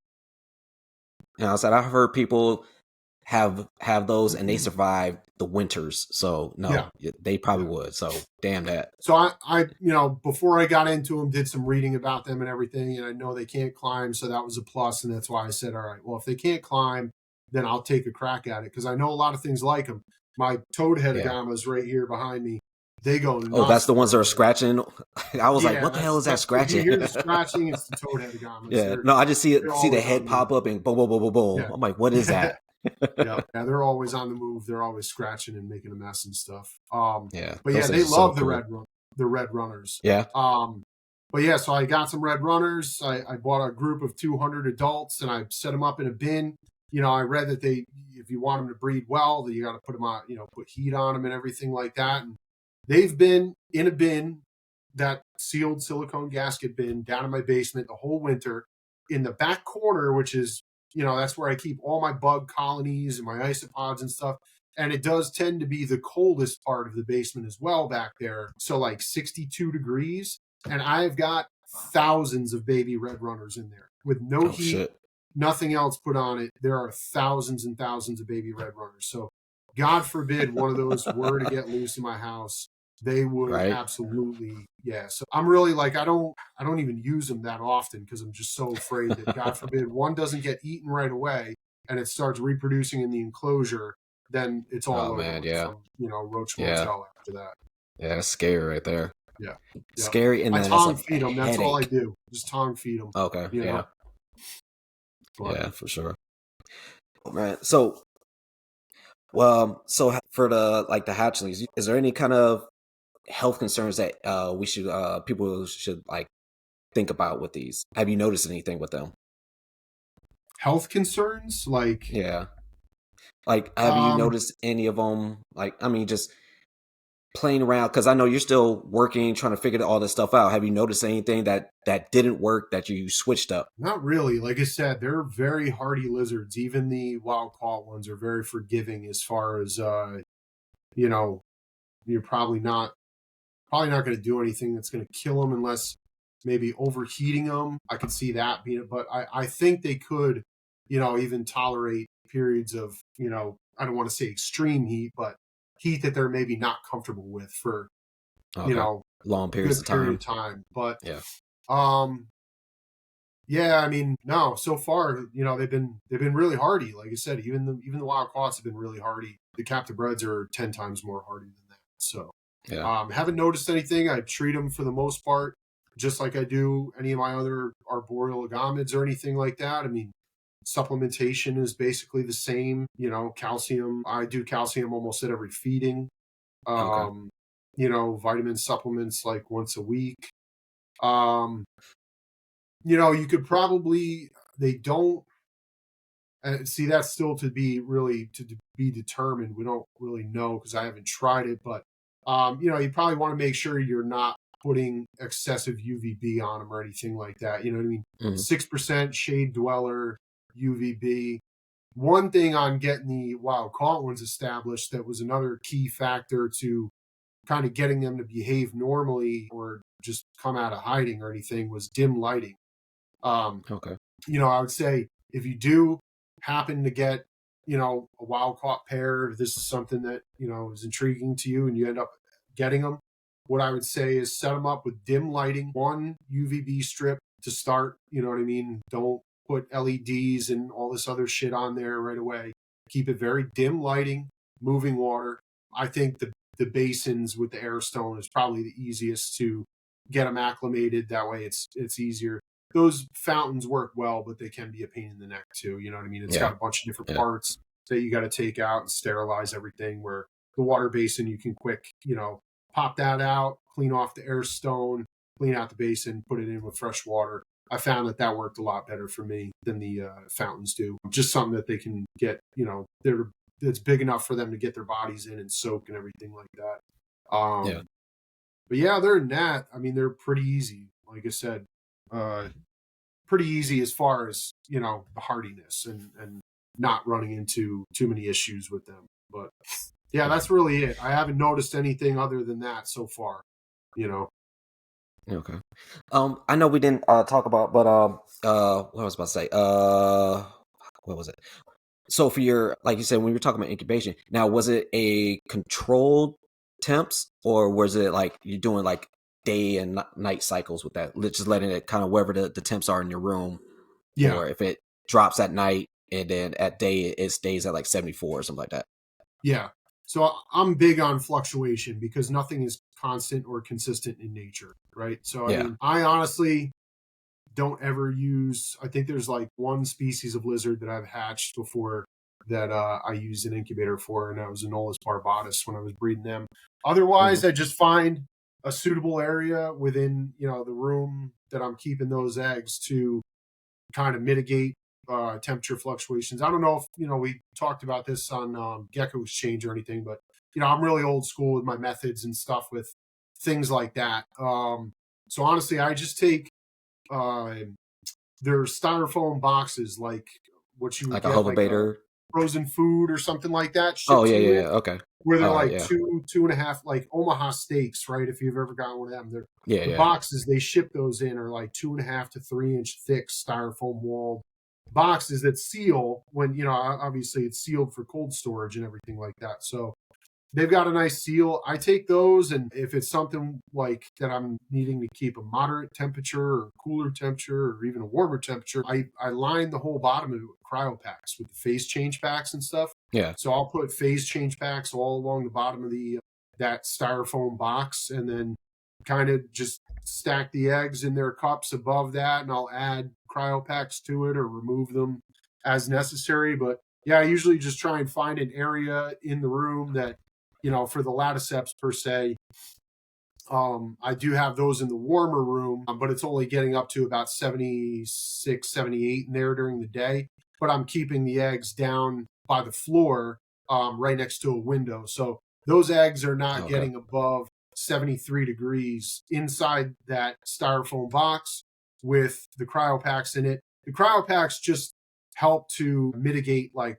I said I've heard people have those and they survive the winters. So no,
Yeah.
they probably
Yeah.
would. So damn that.
So before I got into them, did some reading about them and everything, and I know they can't climb, so that was a plus, and that's why I said, all right, well, if they can't climb, then I'll take a crack at it because I know a lot of things like them. My toadhead
Yeah.
agamas right here behind me, they go nuts.
Oh, that's the ones that are scratching. I was like,
Yeah,
what the hell is that
if you
scratching?
hear the scratching, it's the toadhead agamas.
Yeah. No, I just see
They're
the
always
head
on the
pop
move.
up and boom, boom, boom, boom, boom.
Yeah.
I'm like, what is that?
Yeah, they're always on the move. They're always scratching and making a mess and stuff.
Yeah.
But yeah,
those
they
are so
love the
cool.
red runners.
Yeah.
But yeah, so I got some red runners. I bought a group of 200 adults and I set them up in a bin. I read that if you want them to breed well, that you got to put them on, put heat on them and everything like that. And they've been in a bin, that sealed silicone gasket bin down in my basement the whole winter in the back corner, which is, that's where I keep all my bug colonies and my isopods and stuff. And it does tend to be the coldest part of the basement as well back there. So like 62 degrees. And I've got thousands of baby red runners in there with no
Oh
heat,
shit.
nothing else put on it. There are thousands and thousands of baby red runners. So God forbid one of those were to get loose in my house. They would
Right.
absolutely, yeah. So I'm really like, I don't even use them that often because I'm just so afraid that God forbid one doesn't get eaten right away and it starts reproducing in the enclosure, then it's all
Oh
over
man,
with
yeah.
from, roach
Yeah.
motel after that.
Yeah, that's scary right there.
Yeah.
Scary, and
I
then it's
tongue
a
feed them. That's
headache.
all I do. Just tongue feed them.
Okay. Yeah.
But,
Yeah, for sure. Right. So, well, so for the hatchlings, is there any kind of health concerns that we should people should like think about with these? Have you noticed anything with them?
health concerns, like,
Yeah. Like, have you noticed any of them? Like, I mean, just playing around because I know you're still working, trying to figure all this stuff out. Have you noticed anything that didn't work that you switched up?
not really. Like I said, they're very hardy lizards. Even the wild caught ones are very forgiving as far as you're probably not going to do anything that's going to kill them unless maybe overheating them. I could see that being it, but I think they could, even tolerate periods of, I don't want to say extreme heat, but heat that they're maybe not comfortable with for,
Okay. Long
a
periods
good
of
period
time.
of time. But,
Yeah.
yeah, I mean, no, so far, they've been really hardy. Like I said, even the wild caughts have been really hardy. The captive breds are 10 times more hardy than that. So,
Yeah.
haven't noticed anything. I treat them for the most part just like I do any of my other arboreal agamids or anything like that. I mean, supplementation is basically the same. Calcium. I do calcium almost at every feeding.
Okay.
Vitamin supplements like once a week. You could probably, they don't, see, that's still to be determined. We don't really know because I haven't tried it, but you probably want to make sure you're not putting excessive UVB on them or anything like that. You know what I mean?
Mhm.
6% shade dweller UVB. One thing on getting the wild caught ones established that was another key factor to kind of getting them to behave normally or just come out of hiding or anything was dim lighting.
Okay.
I would say if you do happen to get, a wild caught pair, if this is something that, is intriguing to you and you end up getting them, what I would say is set them up with dim lighting, one UVB strip to start, you know what I mean? Don't put LEDs and all this other shit on there right away. Keep it very dim lighting, moving water. I think the basins with the air stone is probably the easiest to get them acclimated. That way it's easier. Those fountains work well, but they can be a pain in the neck too. You know what I mean? It's got a bunch of different parts that you got to take out and sterilize everything. Where the water basin, you can quick, pop that out, clean off the air stone, clean out the basin, put it in with fresh water. I found that worked a lot better for me than the fountains do. Just something that they can get, that's big enough for them to get their bodies in and soak and everything like that. But yeah, other than that, I mean, they're pretty easy. Like I said, pretty easy as far as the hardiness and not running into too many issues with them. But Yeah, that's really it. I haven't noticed anything other than that so far, you know.
Okay. I know we didn't talk about, but what I was about to say, what was it? So for your, like you said, when you were talking about incubation, now was it a controlled temps, or was it like you're doing like day and night cycles with that, just letting it kind of wherever the temps are in your room,
Yeah.
or if it drops at night and then at day it stays at like 74 or something like that.
Yeah. So I'm big on fluctuation because nothing is constant or consistent in nature, right? So I
Yeah.
mean, I honestly don't ever use. I think there's like one species of lizard that I've hatched before that I used an incubator for, and that was Anolis barbatus when I was breeding them.
Hmm.
Otherwise, I just find a suitable area within the room that I'm keeping those eggs to kind of mitigate temperature fluctuations. I don't know if we talked about this on Gecko Exchange or anything, but I'm really old school with my methods and stuff with things like that. So honestly, I just take uh, their styrofoam boxes, like what you would
Like a
get, like a
hovabator.
frozen food or something like that,
Oh
shipped to
yeah,
you
yeah,
in,
yeah. Okay.
where they're
All right.
like
Yeah.
two and a half, like Omaha steaks, right? If you've ever gotten one of them, they're
Yeah,
the
yeah,
boxes they ship those in are like 2.5 to 3 inch thick styrofoam walled boxes that seal when obviously it's sealed for cold storage and everything like that. So they've got a nice seal. I take those, and if it's something like that I'm needing to keep a moderate temperature or cooler temperature or even a warmer temperature, I line the whole bottom of it with cryo packs with the phase change packs and stuff.
yeah.
So I'll put phase change packs all along the bottom of the that styrofoam box, and then kind of just stack the eggs in their cups above that, and I'll add cryo packs to it or remove them as necessary. But yeah, I usually just try and find an area in the room that for the laticeps per se. I do have those in the warmer room, but it's only getting up to about 76, 78 in there during the day. But I'm keeping the eggs down by the floor, right next to a window. So those eggs are not
Okay.
getting above 73 degrees inside that styrofoam box with the cryo packs in it. The cryo packs just help to mitigate like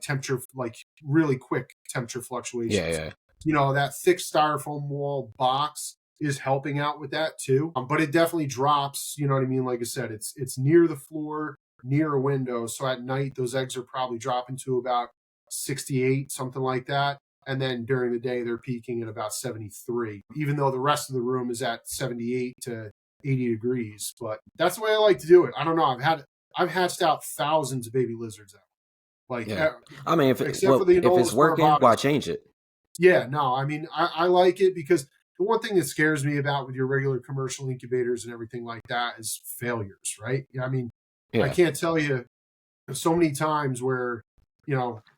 temperature, like really quick temperature
Yeah,
fluctuations.
yeah,
That thick styrofoam wall box is helping out with that too. But it definitely drops, you know what I mean? Like I said, it's near the floor, near a window. So at night, those eggs are probably dropping to about 68, something like that. And then during the day, they're peaking at about 73, even though the rest of the room is at 78 to 80 degrees. But that's the way I like to do it. I don't know. I've hatched out thousands of baby lizards out. Like,
yeah. I mean,
except for the
if it's
Anolis
working, why
barbatus.
change it?
Yeah, no, I mean, I like it because the one thing that scares me about with your regular commercial incubators and everything like that is failures, right? I mean, I
Yeah,
can't tell you so many times where,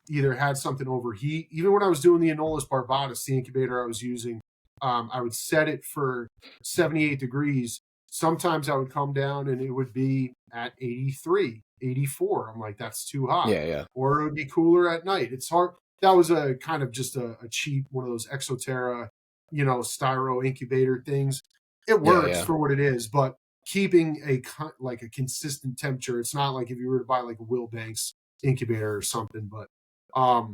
either had something overheat. Even when I was doing the Anolis barbatus, the incubator I was using, I would set it for 78 degrees. Sometimes I would come down and it would be at 83, 84. I'm like, that's too hot.
yeah, yeah,
Or it would be cooler at night. It's hard. That was a kind of just a cheap one of those Exoterra, styro incubator things. It
yeah,
works
yeah,
for what it is, but keeping like a consistent temperature. It's not like if you were to buy like a Will Banks incubator or something. But I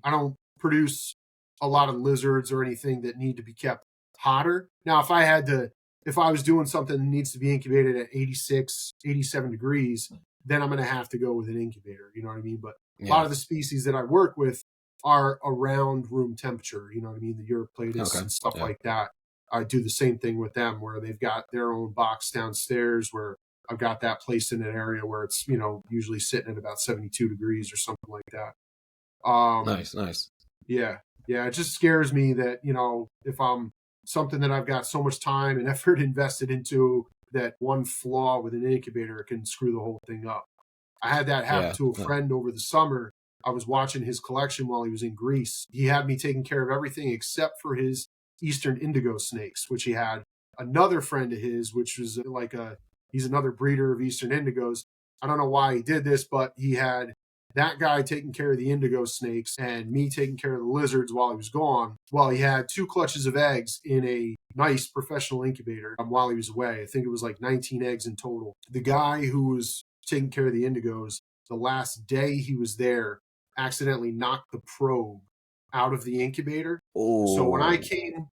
don't produce a lot of lizards or anything that need to be kept hotter. Now, if I was doing something that needs to be incubated at 86, 87 degrees, then I'm going to have to go with an incubator. You know what I mean? But a lot
yeah.
of the species that I work with are around room temperature. You know what I mean? The Euryplatus
Okay.
and stuff
Yeah,
like that. I do the same thing with them where they've got their own box downstairs where I've got that placed in an area where it's, usually sitting at about 72 degrees or something like that. Um,
nice, nice.
yeah, yeah, it just scares me that, if I'm something that I've got so much time and effort invested into, that one flaw with an incubator can screw the whole thing up. I had that happen
Yeah,
to a
no.
friend over the summer. I was watching his collection while he was in Greece. He had me taking care of everything except for his Eastern indigo snakes, which he had another friend of his, which was he's another breeder of Eastern indigos. I don't know why he did this, but he had that guy taking care of the indigo snakes and me taking care of the lizards while he was gone. Well, he had two clutches of eggs in a nice professional incubator while he was away. I think it was like 19 eggs in total. The guy who was taking care of the indigos, the last day he was there, accidentally knocked the probe out of the incubator. So when I
Oh,
came,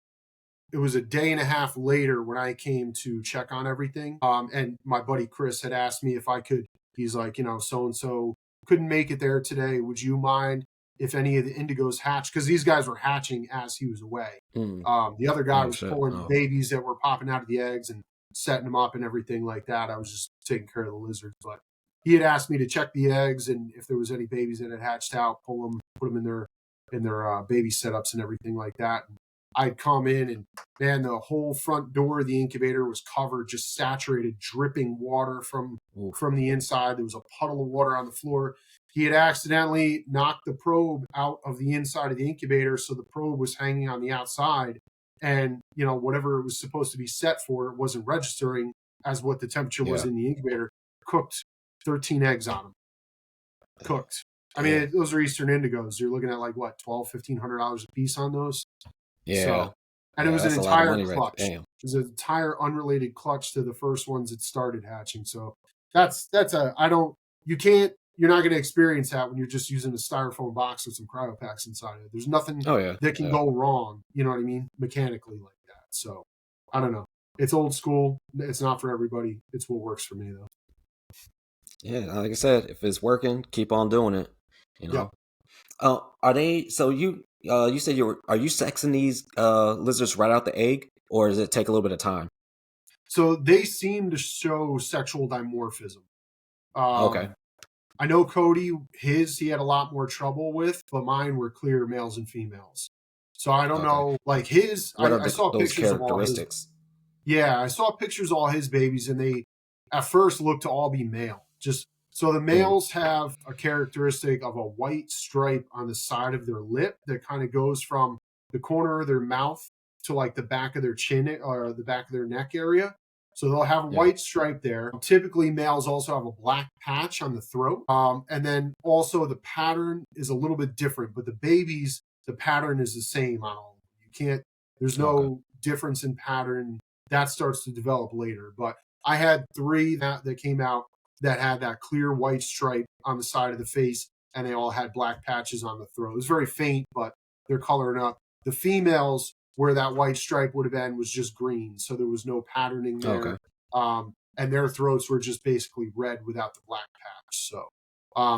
it was a day and a half later when I came to check on everything. And my buddy Chris had asked me if I could, he's like, so and so couldn't make it there today. Would you mind if any of the indigos hatched? Because these guys were hatching as he was away.
mm.
The other guy
Oh
was
shit.
pulling
Oh,
babies that were popping out of the eggs and setting them up and everything like that. I was just taking care of the lizards. But he had asked me to check the eggs and if there was any babies that had hatched out, pull them, put them in their baby setups and everything like that. And I'd come in and man, the whole front door of the incubator was covered, just saturated, dripping water from
oof.
the inside. There was a puddle of water on the floor. He had accidentally knocked the probe out of the inside of the incubator, so the probe was hanging on the outside, and whatever it was supposed to be set for, it wasn't registering as what the temperature was
Yeah.
in the incubator. Cooked 13 eggs on them. Cooked. I
Damn.
mean, those are Eastern indigos. You're looking at like what, $1,200-$1,500 a piece on those.
Yeah.
So, and
Yeah,
it was an
that's a lot of
entire
money right
clutch.
there. Damn.
It was an entire unrelated clutch to the first ones that started hatching. So you're not going to experience that when you're just using a styrofoam box with some cryo packs inside it. There's nothing
Oh yeah.
that can
Yeah.
go wrong, you know what I mean, mechanically like that. So I don't know. It's old school. It's not for everybody. It's what works for me though.
Yeah, like I said, if it's working, keep on doing it. You
Yep.
know. Are they? So you said are you sexing these lizards right out the egg, or does it take a little bit of time?
So they seem to show sexual dimorphism.
Okay.
I know Cody, he had a lot more trouble with, but mine were clear males and females. So I don't
Okay.
know, like his,
What are
I saw
those
pictures of all his.
characteristics?
Yeah, I saw pictures of all his babies, and they at first looked to all be male. Just so the
Mm.
males have a characteristic of a white stripe on the side of their lip that kind of goes from the corner of their mouth to like the back of their chin or the back of their neck area. So they'll have a
Yeah.
white stripe there. Typically, males also have a black patch on the throat. And then also the pattern is a little bit different, but the babies, the pattern is the same on all of them. You can't, there's no
Okay.
difference in pattern. That starts to develop later. But I had 3 that came out that had that clear white stripe on the side of the face, and they all had black patches on the throat. It was very faint, but they're coloring up. The females, where that white stripe would have been, was just green, so there was no patterning there.
Okay.
And their throats were just basically red without the black patch. So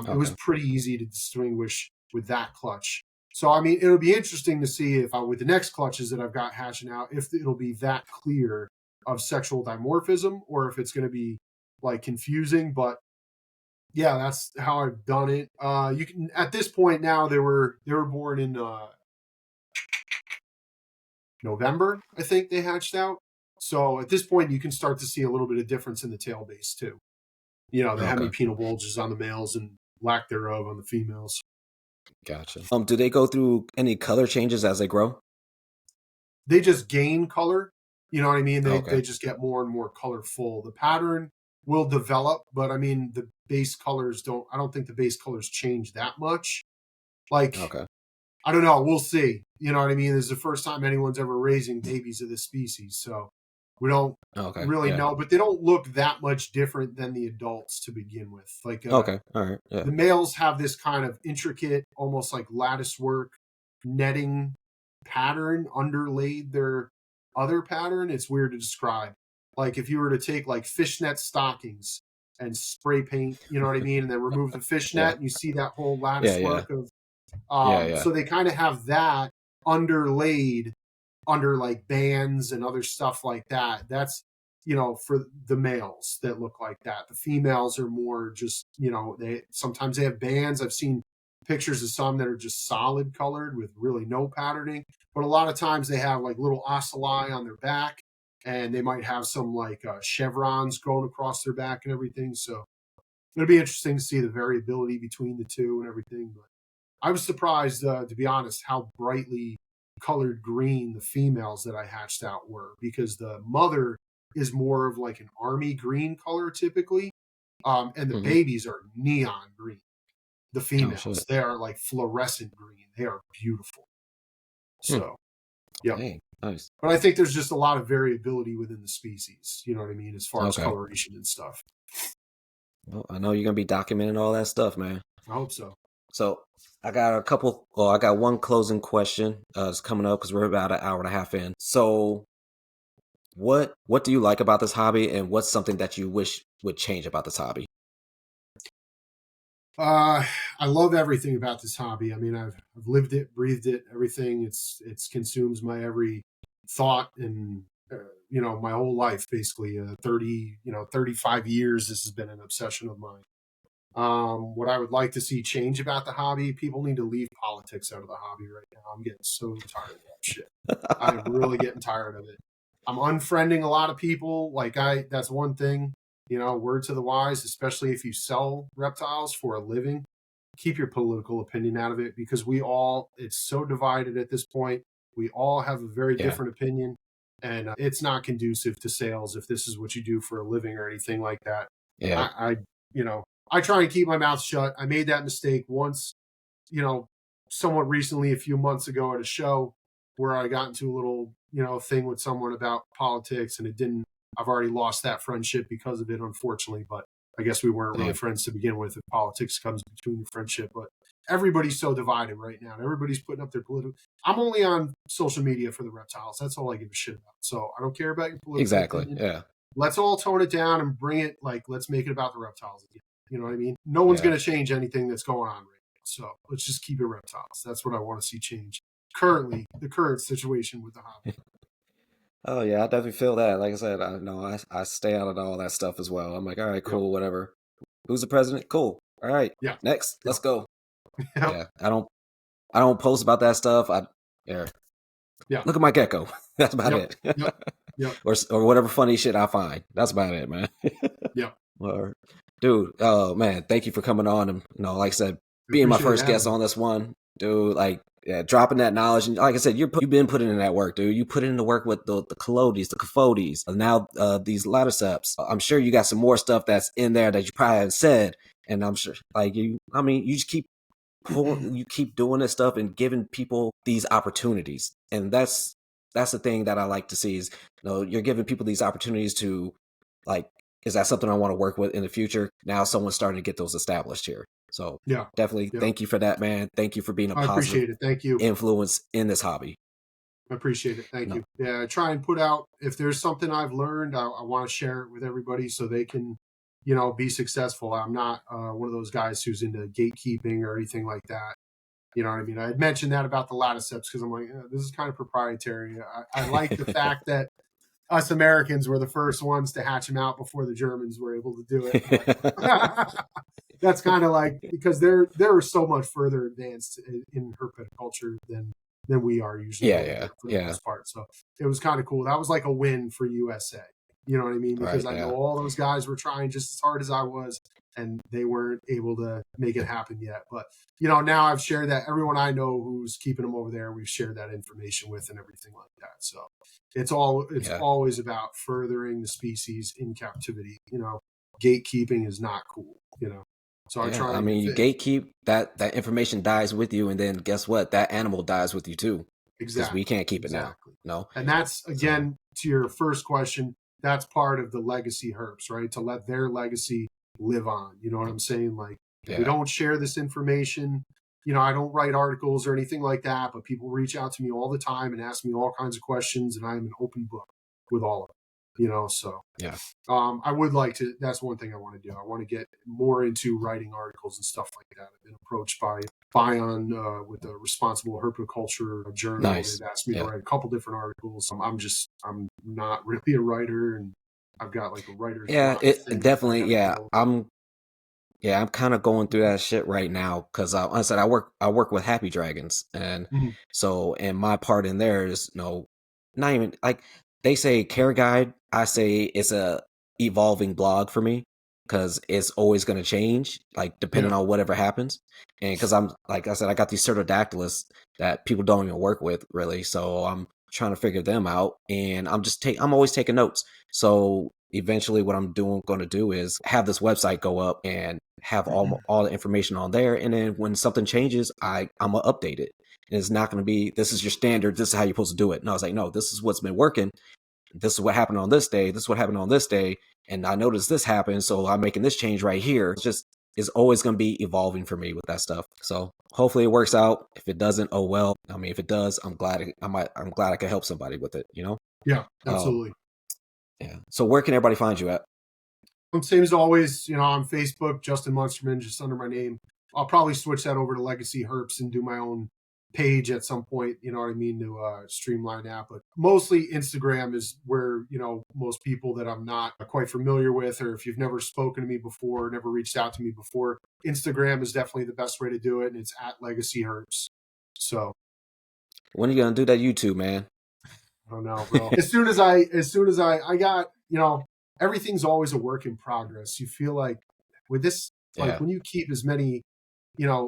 it was
Okay.
pretty easy to distinguish with that clutch. So, I mean, it'll be interesting to see if with the next clutches that I've got hatching out, if it'll be that clear of sexual dimorphism or if it's going to be like confusing. But yeah, that's how I've done it. You can, at this point now, they were born in November, I think they hatched out. So at this point, you can start to see a little bit of difference in the tail base too. The
Okay.
hemipenal bulges on the males and lack thereof on the females.
Gotcha. Do they go through any color changes as they grow?
They just gain color. You know what I mean?
Okay.
They just get more and more colorful. The pattern will develop, but I mean, the base colors I don't think the base colors change that much. Like,
Okay.
I don't know. We'll see. You know what I mean? This is the first time anyone's ever raising babies of this species. So we don't
Okay.
really
Yeah.
know, but they don't look that much different than the adults to begin with. Like,
Okay. All right. Yeah.
the males have this kind of intricate, almost like lattice work netting pattern underlaid their other pattern. It's weird to describe. Like if you were to take like fishnet stockings and spray paint, you know what I mean, and then remove the fishnet,
Yeah.
and you see that whole lattice
Yeah. Yeah.
work of.
Yeah.
So they kind of have that underlaid under like bands and other stuff like that. That's for the males that look like that. The females are more just they sometimes they have bands. I've seen pictures of some that are just solid colored with really no patterning, but a lot of times they have like little ocelli on their back, and they might have some like chevrons going across their back and everything. So it'll be interesting to see the variability between the two and everything. But I was surprised, to be honest, how brightly colored green the females that I hatched out were, because the mother is more of like an army green color typically, and the
Mhm.
babies are neon green. The
Oh
females,
shit.
they are like fluorescent green. They are beautiful. So, yeah.
Dang. Nice.
But I think there's just a lot of variability within the species. You know what I mean, as far as
Okay.
coloration and stuff.
Well, I know you're gonna be documenting all that stuff, man.
I hope so.
So I got a couple. Well, I got one closing question. It's coming up because we're about an hour and a half in. So, what do you like about this hobby, and what's something that you wish would change about this hobby?
I love everything about this hobby. I mean, I've lived it, breathed it, everything. It's consumes my every thought and my whole life basically. 35 years. This has been an obsession of mine. What I would like to see change about the hobby, people need to leave politics out of the hobby right now. I'm getting so tired of that shit. I'm really getting tired of it. I'm unfriending a lot of people. That's one thing, word to the wise, especially if you sell reptiles for a living, keep your political opinion out of it because it's so divided at this point. We all have a very
Yeah,
different opinion and it's not conducive to sales if this is what you do for a living or anything like that.
yeah,
I I try and keep my mouth shut. I made that mistake once, you know, somewhat recently, a few months ago at a show where I got into a little, thing with someone about politics and I've already lost that friendship because of it, unfortunately, but I guess we weren't really
damn,
friends to begin with if politics comes between friendship, but everybody's so divided right now. Everybody's putting up their political. I'm only on social media for the reptiles. That's all I give a shit about. So I don't care about your political
exactly.
opinion.
Yeah,
Let's all tone it down and bring it let's make it about the reptiles again. You know what I mean? No one's
yeah.
going to change anything that's going on right now. So let's just keep it reptiles. That's what I want to see change. Currently, the current situation with the hobby.
Oh yeah, I definitely feel that. Like I said, I know I stay out of all that stuff as well. I'm like, all right,
Yep.
cool, whatever. Who's the president? Cool. All right,
Yeah.
next,
Yep.
let's go.
Yep.
Yeah, I don't post about that stuff. Yeah,
Yeah.
look at my gecko. That's about
Yep.
it.
Yep. Yep.
or whatever funny shit I find. That's about it, man.
Yep.
Or, dude, oh man, thank you for coming on and like I said,
I
being my
appreciate
first guest
having me.
on this one, dude. Like, yeah, dropping that knowledge and like I said, you've been putting in that work, dude. You put in the work with the collodies, the cafodes, and now these laticeps. I'm sure you got some more stuff that's in there that you probably haven't said, and I'm sure like you. I mean, you just you keep doing this stuff and giving people these opportunities, and that's the thing that I like to see is you're giving people these opportunities to like, is that something I want to work with in the future? Now someone's starting to get those established here. So
Yeah.
definitely
Yeah.
thank you for that, man. Thank you for being a
I
positive
appreciate it. Thank you.
influence in this hobby.
I appreciate it. Thank
No,
you. Yeah. I try and put out, if there's something I've learned, I want to share it with everybody so they can, be successful. I'm not one of those guys who's into gatekeeping or anything like that. You know what I mean? I had mentioned that about the laticeps because I'm like, this is kind of proprietary. I like the fact that us Americans were the first ones to hatch them out before the Germans were able to do it. But that's kind of like because they're so much further advanced in herpetoculture than we are usually
yeah,
over
yeah,
here for the
yeah.
most part. So it was kind of cool. That was like a win for USA. You know what I mean? Because
Right,
I know
yeah,
all those guys were trying just as hard as I was, and they weren't able to make it happen yet. But now I've shared that everyone I know who's keeping them over there, we've shared that information with and everything like that. So it's
yeah.
always about furthering the species in captivity. Gatekeeping is not cool. So I
Yeah,
try
I
and
mean, you gatekeep that information dies with you, and then guess what? That animal dies with you too, because we
exactly,
can't keep it now.
exactly.
No,
And that's
so
again to your first question. That's part of the legacy herps, right? To let their legacy live on. You know what I'm saying? Like if we
yeah,
don't share this information, I don't write articles or anything like that, but people reach out to me all the time and ask me all kinds of questions, and I'm an open book with all of them. So
yeah,
I would like to. That's one thing I want to do. I want to get more into writing articles and stuff like that. I've been approached by Bion with the Responsible Herpiculture Journal.
nice.
They've asked me to
Yeah,
write a couple different articles. I'm not really a writer, and I've got like a writer's
yeah.
block
It
thing I
definitely.
got to get
Yeah,
over.
I'm kind of going through that shit right now because like I said I work with Happy Dragons, and
Mhm.
so and my part in there is not even like they say care guide. I say it's a evolving blog for me because it's always going to change, like depending
Yeah.
on whatever happens. And because I'm like I said, I got these pterodactylists that people don't even work with really, so I'm trying to figure them out, and I'm always taking notes. So eventually, what I'm going to do is have this website go up and have all the information on there, and then when something changes, I'm gonna update it. And it's not gonna be this is your standard, this is how you're supposed to do it. No, I was like, no, this is what's been working. This is what happened on this day. This is what happened on this day, and I noticed this happened, so I'm making this change right here. is always going to be evolving for me with that stuff. So hopefully it works out. If it doesn't, oh well. I mean, if it does, I'm glad I can help somebody with it, you know?
Yeah, absolutely.
Yeah. So where can everybody find you at?
Same as always, on Facebook, Justin Munsterman, just under my name. I'll probably switch that over to Legacy Herps and do my own page at some point, you know what I mean, to streamline that. But mostly Instagram is where, most people that I'm not quite familiar with, or if you've never spoken to me before, never reached out to me before, Instagram is definitely the best way to do it. And it's at Legacy Herps. So
when are you going to do that YouTube, man?
I don't know, bro. as soon as I got, everything's always a work in progress. You feel like with this, like when you keep as many,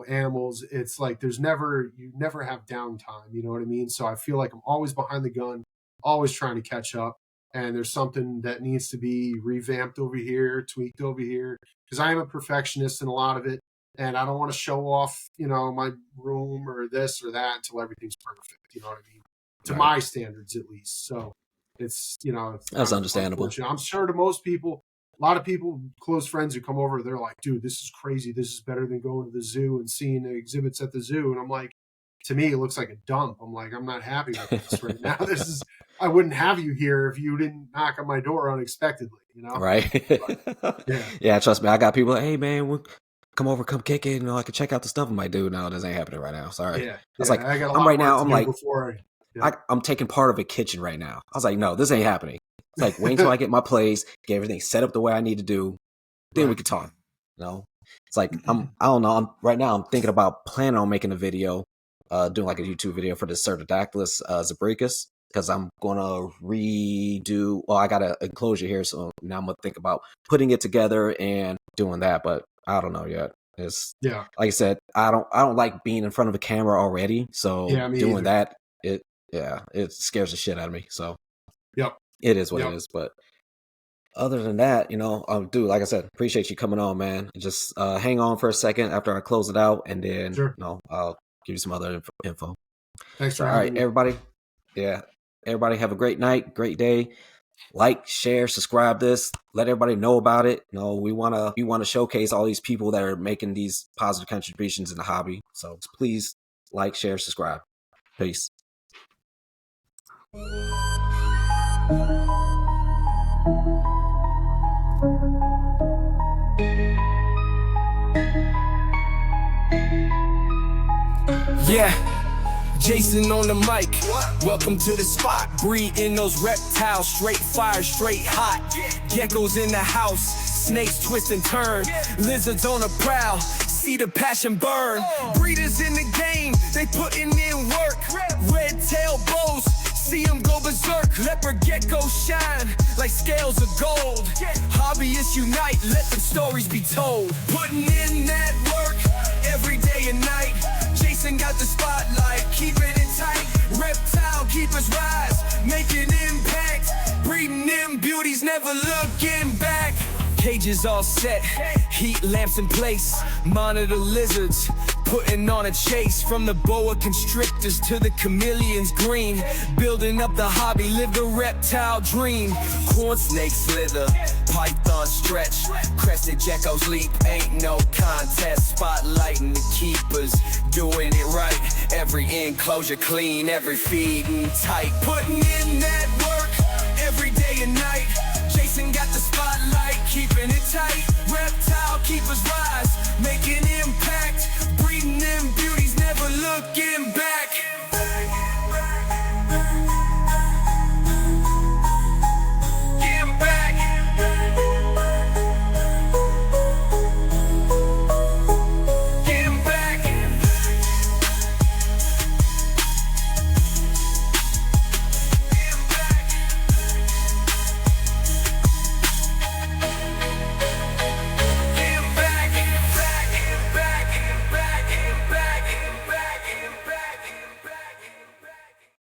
animals, it's like you never have downtime, you know what I mean? So I feel like I'm always behind the gun, always trying to catch up. And there's something that needs to be revamped over here, tweaked over here, because I am a perfectionist in a lot of it. And I don't want to show off, my room or this or that until everything's perfect. You know what I mean? To my standards, at least. So it's,
that's understandable.
I'm sure to most people, a lot of people, close friends who come over, they're like, dude, this is crazy. This is better than going to the zoo and seeing the exhibits at the zoo. And I'm like, to me, it looks like a dump. I'm like, I'm not happy with this right now. I wouldn't have you here if you didn't knock on my door unexpectedly,
Right.
But,
yeah, trust me. I got people like, hey, man, come over, come kick it. I can check out the stuff. I'm like, dude, no, this ain't happening right now. Sorry.
Yeah.
It's like, I'm right now. I'm like, I'm taking part of a kitchen right now. I was like, no, this ain't happening. It's like, wait until I get my place, get everything set up the way I need to do. Then we can talk. It's like, I don't know. Right now I'm thinking about planning on making a video, doing like a YouTube video for the Cerdodactylus zebricus, because I'm going to redo, I got an enclosure here. So now I'm going to think about putting it together and doing that, but I don't know yet. It's like I said, I don't like being in front of a camera already. So doing that, it scares the shit out of me. So it is what it is. But other than that, dude, like I said, appreciate you coming on, man. Just hang on for a second after I close it out, and then I'll give you some other info.
Thanks for having me.
Everybody. Yeah, everybody have a great night, great day. Like, share, subscribe this. Let everybody know about it. We want to showcase all these people that are making these positive contributions in the hobby. So please like, share, subscribe. Peace.
Yeah, Jason on the mic. Welcome to the spot. Breeding those reptiles, straight fire, straight hot. Geckos in the house, snakes twist and turn. Lizards on the prowl, see the passion burn. Breeders in the game, they putting in work. Red tail bows, see them go berserk. Leopard geckos shine like scales of gold. Hobbyists unite, let them stories be told. Putting in that work every day and night. Jason got the spotlight, keeping it tight. Reptile keepers rise, making impact. Breeding them beauties, never looking back. Cages all set, heat lamps in place. Monitor lizards, putting on a chase. From the boa constrictors to the chameleons green. Building up the hobby, live the reptile dream. Corn snakes slither, python stretch. Crested geckos leap, ain't no contest. Spotlighting the keepers, doing it right. Every enclosure clean, every feeding tight. Putting in that work every day and night. Jason got the spotlight, keeping